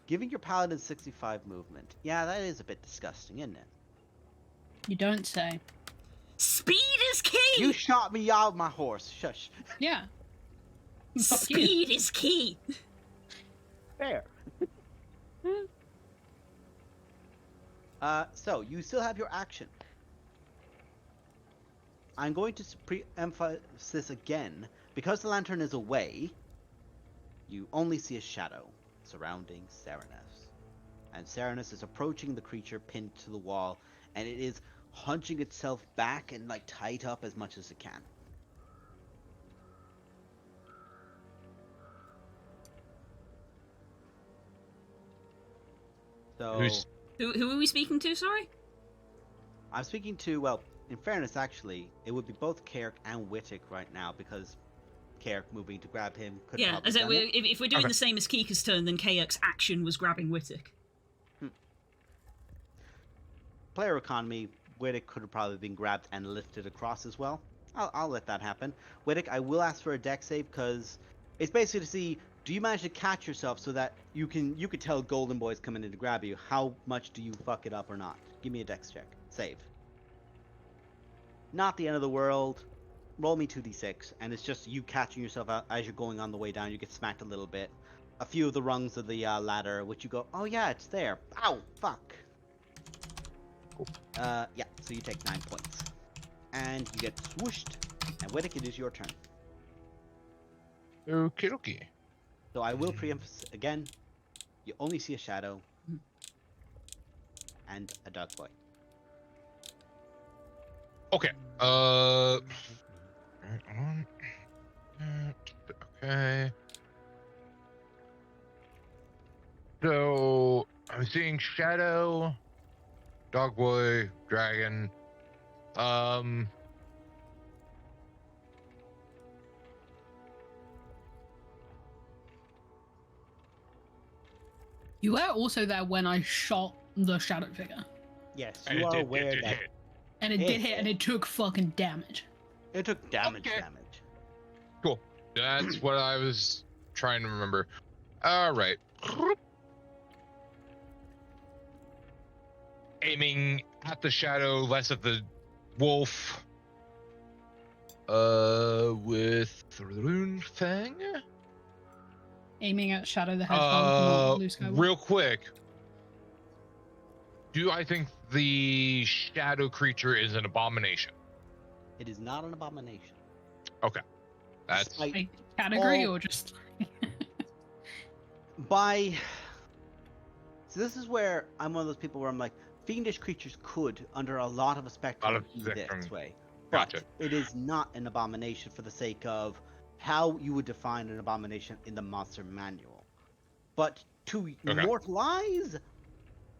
Giving your paladin 65 movement. Yeah, that is a bit disgusting, isn't it? You don't say. Speed is key! You shot me out my horse. Shush. Yeah. Fuck you. Speed is key! Fair. So you still have your action. I'm going to pre-emphasize this again. Because the lantern is away, you only see a shadow surrounding Serenus. And Serenus is approaching the creature pinned to the wall, and it is hunching itself back and like tight up as much as it can. So Who are we speaking to, sorry? I'm speaking to, well, in fairness, actually, it would be both Kayak and Widdick right now, because Kayak moving to grab him could Yeah, probably as done it. if we're doing Okay. the same as Kika's turn, then Kayak's action was grabbing Widdick. Player economy, Widdick could have probably been grabbed and lifted across as well. I'll let that happen. Widdick, I will ask for a dex save, because it's basically to see, do you manage to catch yourself so that you could tell Golden Boy's coming in to grab you, how much do you fuck it up or not? Give me a dex check. Save. Not the end of the world. Roll me 2d6, and it's just you catching yourself out as you're going on the way down. You get smacked a little bit. A few of the rungs of the ladder, which you go, oh yeah, it's there. Ow, fuck. Cool. Yeah, so you take 9 points. And you get swooshed, and Widdick, it is your turn. Okie dokie. So I will pre-emphasize again, you only see a shadow and a dark boy. Okay. Okay. So I'm seeing shadow, dog boy, dragon. You were also there when I shot the shadow figure. Yes, And you it are did aware that hit. And it did hit, and it took fucking damage. it took damage. Okay. Damage. That's what I was trying to remember. All right. Aiming at the shadow, less at the wolf. With the rune thing. Aiming at Shadow the Hedgehog, not Luke Skywalker. Real quick. Do I think the shadow creature is an abomination? It is not an abomination. Okay. That's Despite Like, category all- or just by so this is where I'm one of those people where I'm like, fiendish creatures could, under a lot of a spectrum, be spectrum. this way. But Gotcha. it is not an abomination for the sake of how you would define an abomination in the monster manual. But to immortalize,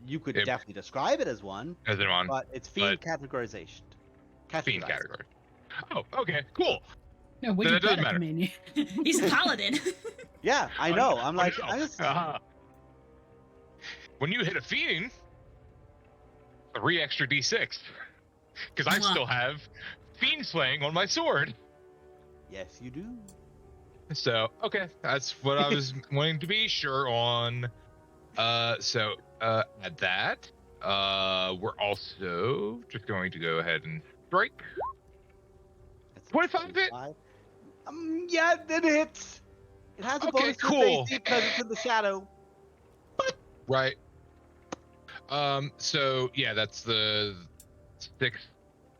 you could It- definitely describe it as one, as an on but it's fiend categorization. fiend Categorized. category. Oh, okay, cool. no, Then it doesn't matter. He's a paladin. Yeah, I know. I'm like, know. I just, When you hit a fiend, 3 extra d6, because I Mwah. still have fiend slaying on my sword. yes, you do. So okay, that's what I was wanting to be sure on. So At that, we're also just going to go ahead and strike. That's a 25 hit? 25. Yeah, that hits. It has a Okay, bonus to its cool. AC because it's in the shadow. Right. So yeah, that's the 6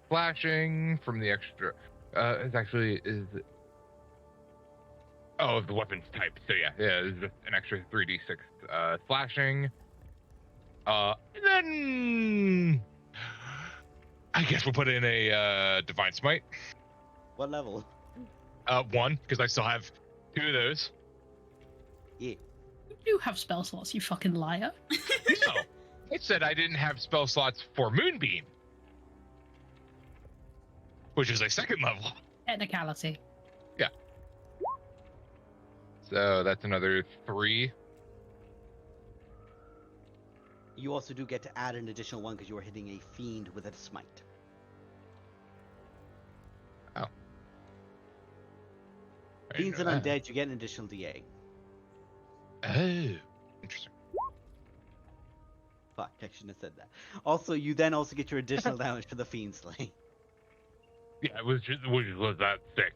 slashing from the extra. It's actually is. Oh, the weapon's type. So yeah, it's just an extra 3d6 slashing. And then I guess we'll put in a divine smite. What level? 1, because I still have 2 of those. Yeah. You do have spell slots, you fucking liar. No, I said I didn't have spell slots for Moonbeam, which is a 2nd level. Technicality. So that's another 3. You also do get to add an additional one because you are hitting a fiend with a smite. Oh. Fiends and undead, you get an additional DA. Oh, interesting. Fuck, I shouldn't have said that. Also, you then also get your additional damage for the fiend slay. Yeah, which was that 6?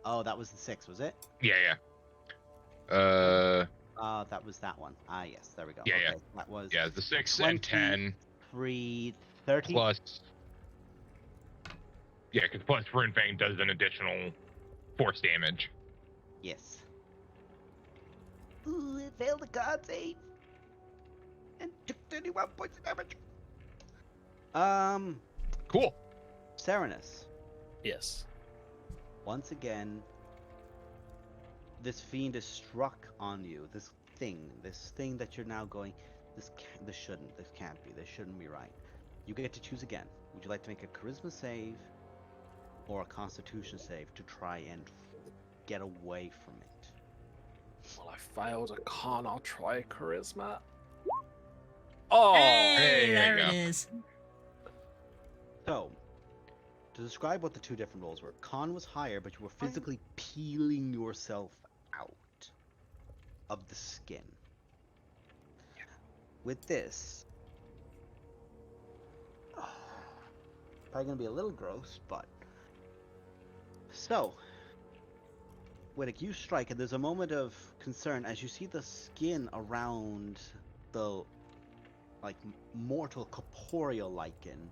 Oh, that was the 6, was it? Yeah. That was that one. Ah, yes, there we go. Yeah, okay, yeah. That was Yeah, the 6 and 10 30. plus. Yeah, because plus Rune Fang does an additional force damage. Yes. Ooh, it failed the god save. And took 31 points of damage. Cool. Serenus. Yes. Once again, this fiend is struck on you. This thing that you're now going, this shouldn't be right. You get to choose again. Would you like to make a charisma save or a constitution save to try and get away from it? Well, I failed a con. I'll try charisma. Oh, Hey, there you there go. it is. So, to describe what the two different rolls were, con was higher, but you were physically peeling yourself out of the skin. With this, probably gonna be a little gross, but so, Whittick, you strike, and there's a moment of concern as you see the skin around the mortal corporeal lichen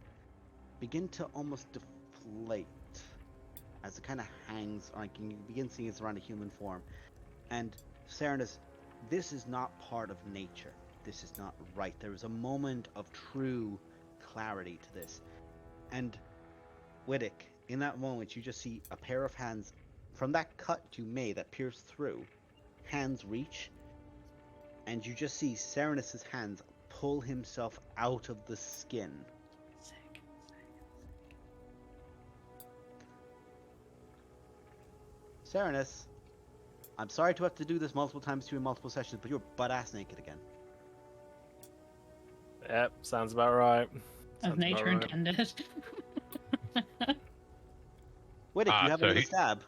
begin to almost deflate as it kind of hangs, you begin seeing it's around a human form. And Serenus, this is not part of nature. This is not right. There is a moment of true clarity to this. And Whittick, in that moment, you just see a pair of hands from that cut you made that pierced through. Hands reach, and you just see Serenus's hands pull himself out of the skin. Serenus, I'm sorry to have to do this multiple times to you in multiple sessions, but you're butt-ass naked again. Yep, sounds about right. As Sounds nature about right. intended. Whittick, you have so another stab.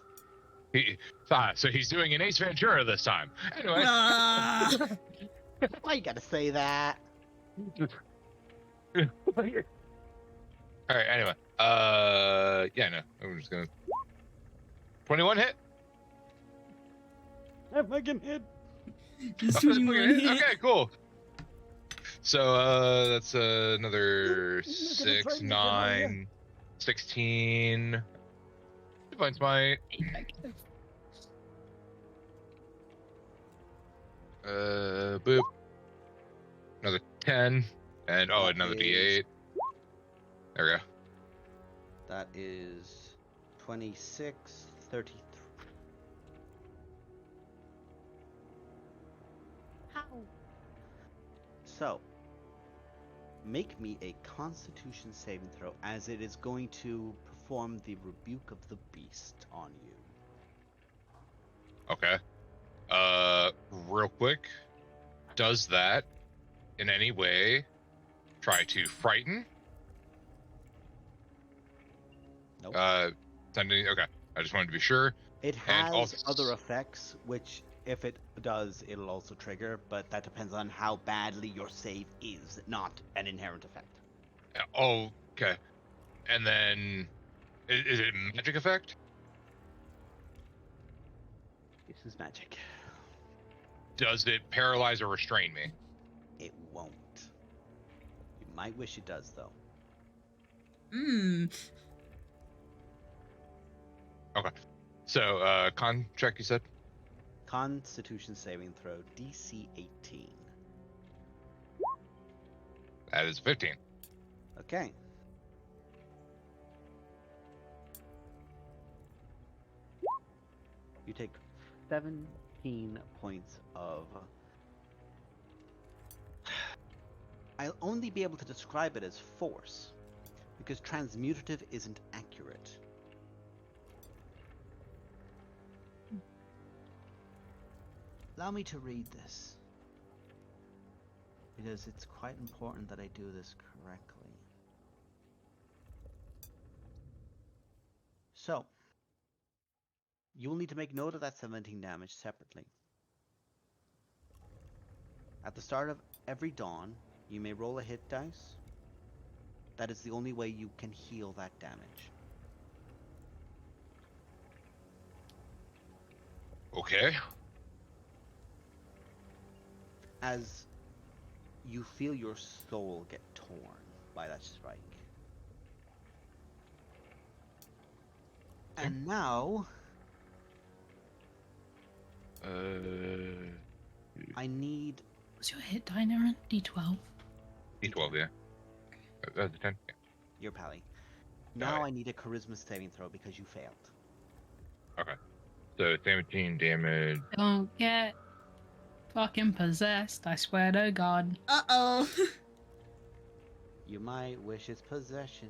So he's doing an Ace Ventura this time. Anyway. Ah! Why you gotta say that? All right. Anyway. Yeah. No. I'm just gonna. 21 hit. I fucking hit. Just Oh, that's 21 fucking hit? hit. Okay. Cool. So that's another Look at the 6, training, 9, 16. Divine Smite. Boop. Another 10. And That another is- D8. There we go. That is 26, 33. How? So, make me a Constitution saving throw, as it is going to perform the Rebuke of the Beast on you. Okay. Real quick. Does that in any way try to frighten? Nope. Okay. I just wanted to be sure. It and has also- other effects, which If it does, it'll also trigger, but that depends on how badly your save is, not an inherent effect. Oh, okay. And then, is it a magic effect? This is magic. Does it paralyze or restrain me? It won't. You might wish it does, though. Okay. So, con check, you said? Constitution saving throw, DC 18. That is 15. Okay. You take 17 points of... I'll only be able to describe it as force, because transmutative isn't accurate. Allow me to read this, because it's quite important that I do this correctly. So, you will need to make note of that 17 damage separately. At the start of every dawn, you may roll a hit dice. That is the only way you can heal that damage. Okay. As you feel your soul get torn by that strike. And now, I need... What's your hit die, Naren? D12? D12, yeah. That's a 10. Yeah. your pally. Now Alright. I need a charisma saving throw because you failed. Okay. So 17 damage. Don't get fucking possessed, I swear to God. Uh-oh. You might wish its possession.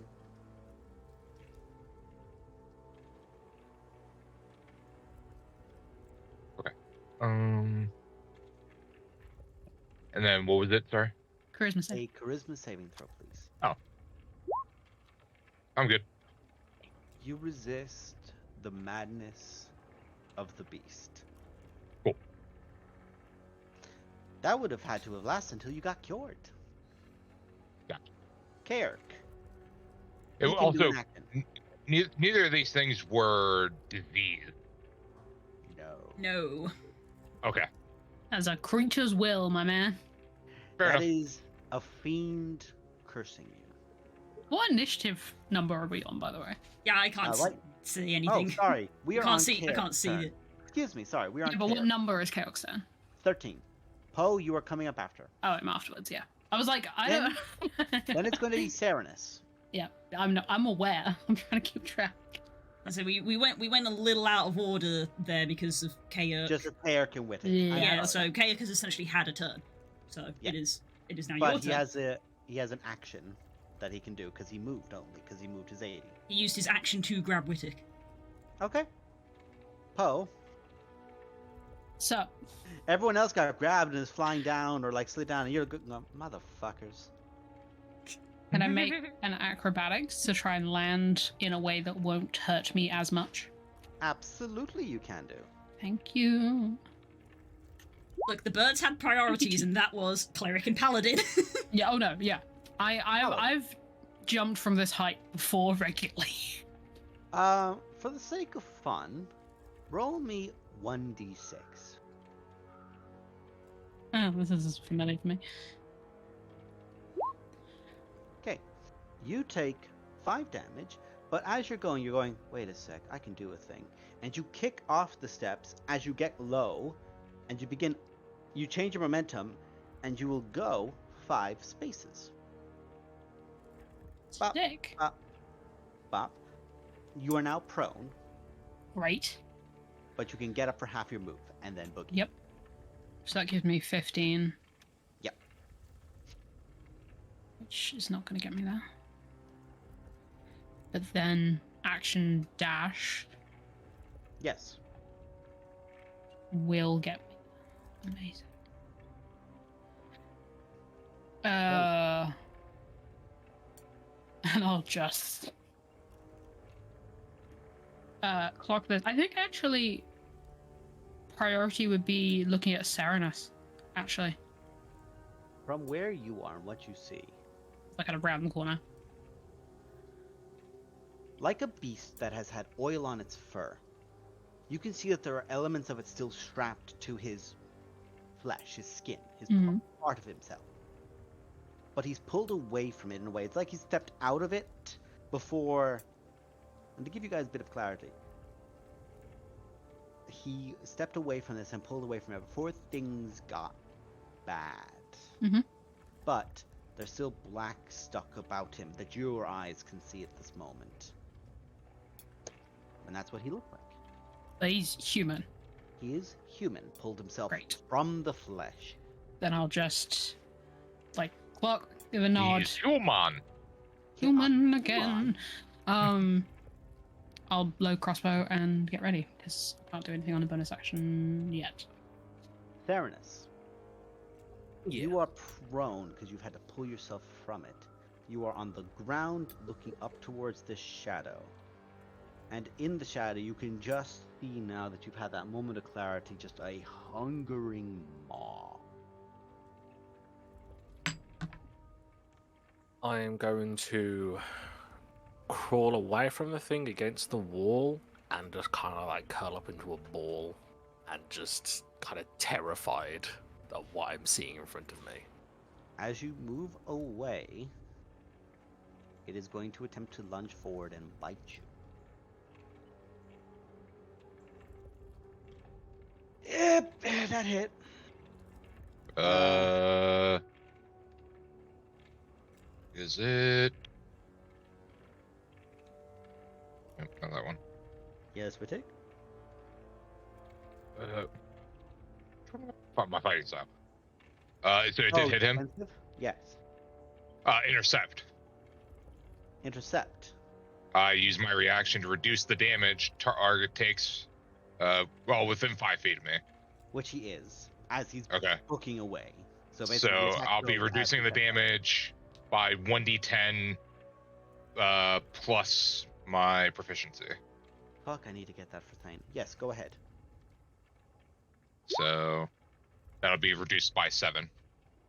And then what was it? Sorry. Charisma save. A charisma saving throw, please. I'm good. You resist the madness of the beast. Cool. That would have had to have lasted until you got cured. Gotcha. Kaerk. It you can also- do an action. Neither of these things were disease. No. No. Okay. As a creature's will, my man. Fair That enough. is a fiend cursing you. What initiative number are we on, by the way? Yeah, I can't what? see Oh, anything. sorry. We are I can't on see. I Kaerk's can't see turn. it. Excuse me. Sorry. We are Yeah, on but what Kaerk. number is Chaos then? 13. Poe, you are coming up after. Oh, I'm afterwards, yeah. I was like, I Then- don't... Then it's going to be Serenus. Yeah, I'm aware. I'm trying to keep track. So we went a little out of order there because of Kaerk. Just as Kaerk and with it. Yeah. yeah, so Kaerk has essentially had a turn. So Yeah. it is now your But turn. he has an action that he can do because he moved only, because he moved his 80. He used his action to grab Wittick. Okay. Poe. So, Everyone else got grabbed and is flying down or like slid down, and you're good. No, motherfuckers. can I make an acrobatics to try and land in a way that won't hurt me as much? Absolutely, you can do. Thank you. Look, the birds had priorities, and that was cleric and paladin. Yeah, oh no, yeah. Hello. I've jumped from this height before regularly. For the sake of fun, roll me 1d6. Oh, this is familiar to me. Okay. You take 5 damage, but as you're going, wait a sec, I can do a thing. And you kick off the steps as you get low, and you change your momentum, and you will go 5 spaces. Bop, Sick. bop, bop. You are now prone, Right. but you can get up for half your move, and then boogie. Yep. So that gives me 15. Yep. Which is not going to get me there. But then action dash Yes. will get me. Amazing. And I'll just clock this. I think actually priority would be looking at Serenus, actually. From where you are and what you see, Like at around the corner. like a beast that has had oil on its fur, you can see that there are elements of it still strapped to his flesh, his skin, his Mhm. part of himself. But he's pulled away from it in a way. It's like he stepped out of it before. And to give you guys a bit of clarity, he stepped away from this and pulled away from it before things got bad. Mhm. But there's still black stuck about him that your eyes can see at this moment. And that's what he looked like. But he's human. He is human, pulled himself Great. from the flesh. Then I'll just clock, give a nod. He's human. Human again. I'll load crossbow and get ready because I can't do anything on a bonus action yet. Theranos, you are prone because you've had to pull yourself from it. You are on the ground looking up towards this shadow. And in the shadow, you can just see now that you've had that moment of clarity, just a hungering maw. I am going to crawl away from the thing against the wall and just kind of like curl up into a ball and just kind of terrified of what I'm seeing in front of me. As you move away, it is going to attempt to lunge forward and bite you. Yep, that hit. Is it? Nope, not that one. Yes, we take. My fighting style. So it did hit him. Defensive? Yes. Intercept. Intercept. I use my reaction to reduce the damage target takes. Within 5 feet of me. Which he is, as he's Okay. booking away. So So basically, the attack I'll be goes reducing as the he gets damage by 1d10 plus my proficiency. up. Fuck, I need to get that for Thane. Yes, go ahead. So that'll be reduced by 7.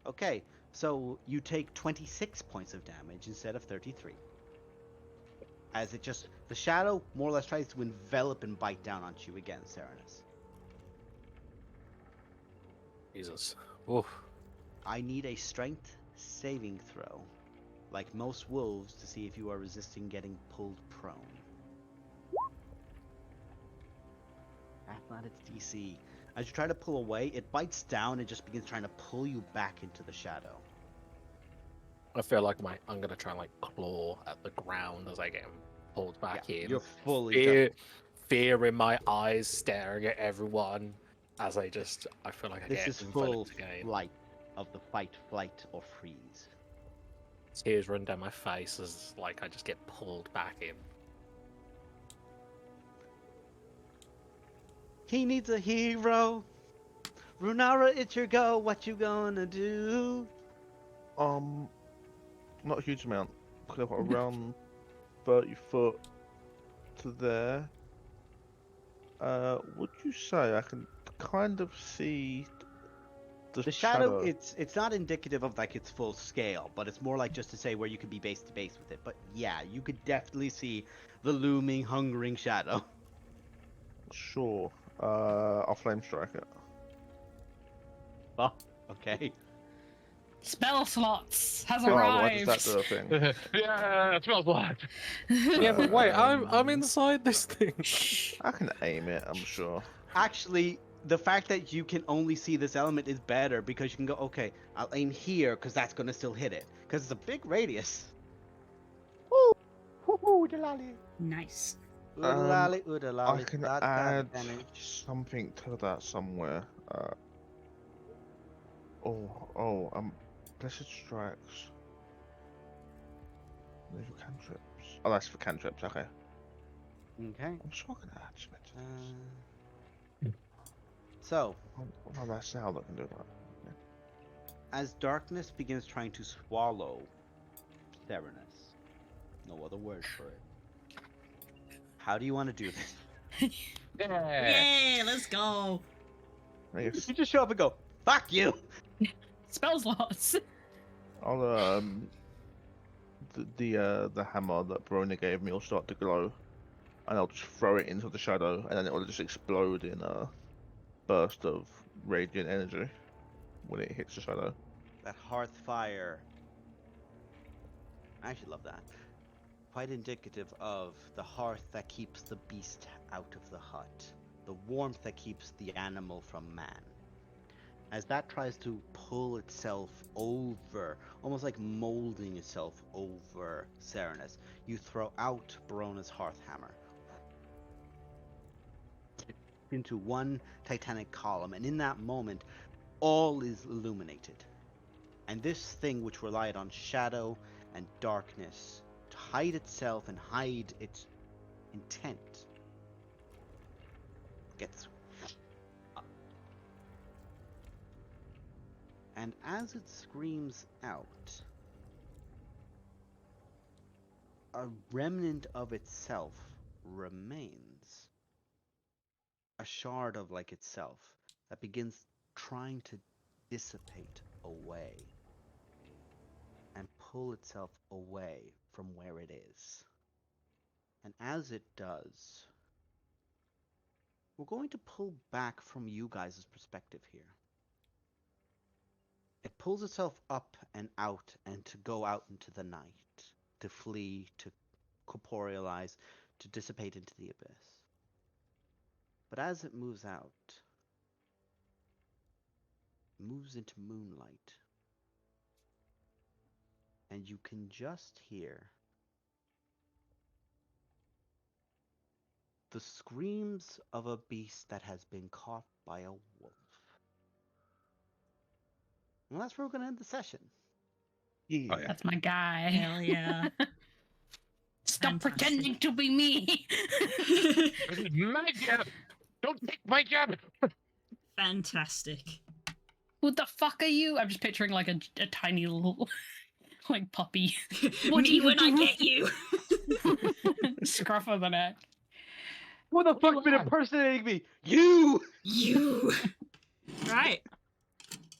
Okay, so you take 26 points of damage instead of 33. As it just, the shadow more or less tries to envelop and bite down onto you again, Serenus. Jesus. Oof. I need a strength saving throw, like most wolves, to see if you are resisting getting pulled prone. Athletics DC. As you try to pull away, it bites down and just begins trying to pull you back into the shadow. I feel like I'm gonna try and like claw at the ground as I get pulled back in. You're fully Fear in my eyes, staring at everyone as I feel like I This get is full enveloped again. flight of the fight, flight, or freeze. Tears run down my face as like I just get pulled back in. He needs a hero. Runara, it's your go. What you gonna do? Not a huge amount. Because I've got around 30 foot to there. Would you say I can kind of see The shadow, it's not indicative of like its full scale, but it's more like just to say where you could be base to base with it. But yeah, you could definitely see the looming, hungering shadow. Sure. I'll flame strike it. Oh, okay. Spell slots has Oh, why arrived. does that do a thing? Yeah, it smells blood. Yeah, but wait, I'm inside this thing. I can aim it, I'm sure. Actually, the fact that you can only see this element is better because you can go, okay, I'll aim here because that's going to still hit it. Because it's a big radius. Woo! Woo-hoo, oodalali. Nice. Oodalali, oodalali. I can That add damage. something to that somewhere. Blessed Strikes. Those are cantrips. Oh, that's for cantrips, okay. Okay. I'm sure I can add some to this. So, What about Sal that can do that? as darkness begins trying to swallow Theranos, no other word for it. How do you want to do this? Yeah. Yay, let's go. I guess You just show up and go, "Fuck you." Spells lots. I'll the hammer that Verona gave me will start to glow, and I'll just throw it into the shadow, and then it will just explode in a burst of radiant energy when it hits the shadow. That hearth fire. I actually love that. Quite indicative of the hearth that keeps the beast out of the hut, the warmth that keeps the animal from man. As that tries to pull itself over, almost like molding itself over Serenus, you throw out Barona's hearth hammer into one titanic column, and in that moment, all is illuminated. And this thing which relied on shadow and darkness to hide itself and hide its intent gets up. And as it screams out, a remnant of itself remains. A shard of like itself that begins trying to dissipate away and pull itself away from where it is. And as it does, we're going to pull back from you guys' perspective here. It pulls itself up and out and to go out into the night, to flee, to corporealize, to dissipate into the abyss. But as it moves out, it moves into moonlight. And you can just hear the screams of a beast that has been caught by a wolf. And that's where we're going to end the session. Yeah. Oh, yeah. That's my guy. Hell yeah. Stop Fantastic. pretending to be me. This is my job. Don't take my job. Fantastic. Who the fuck are you? I'm just picturing like a tiny little like puppy. What do Me you when I do? get you. Scruff of the neck. Who the fuck's been impersonating me? You! You. Right.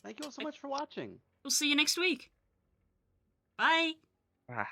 Thank you all so much for watching. We'll see you next week. Bye. Ah.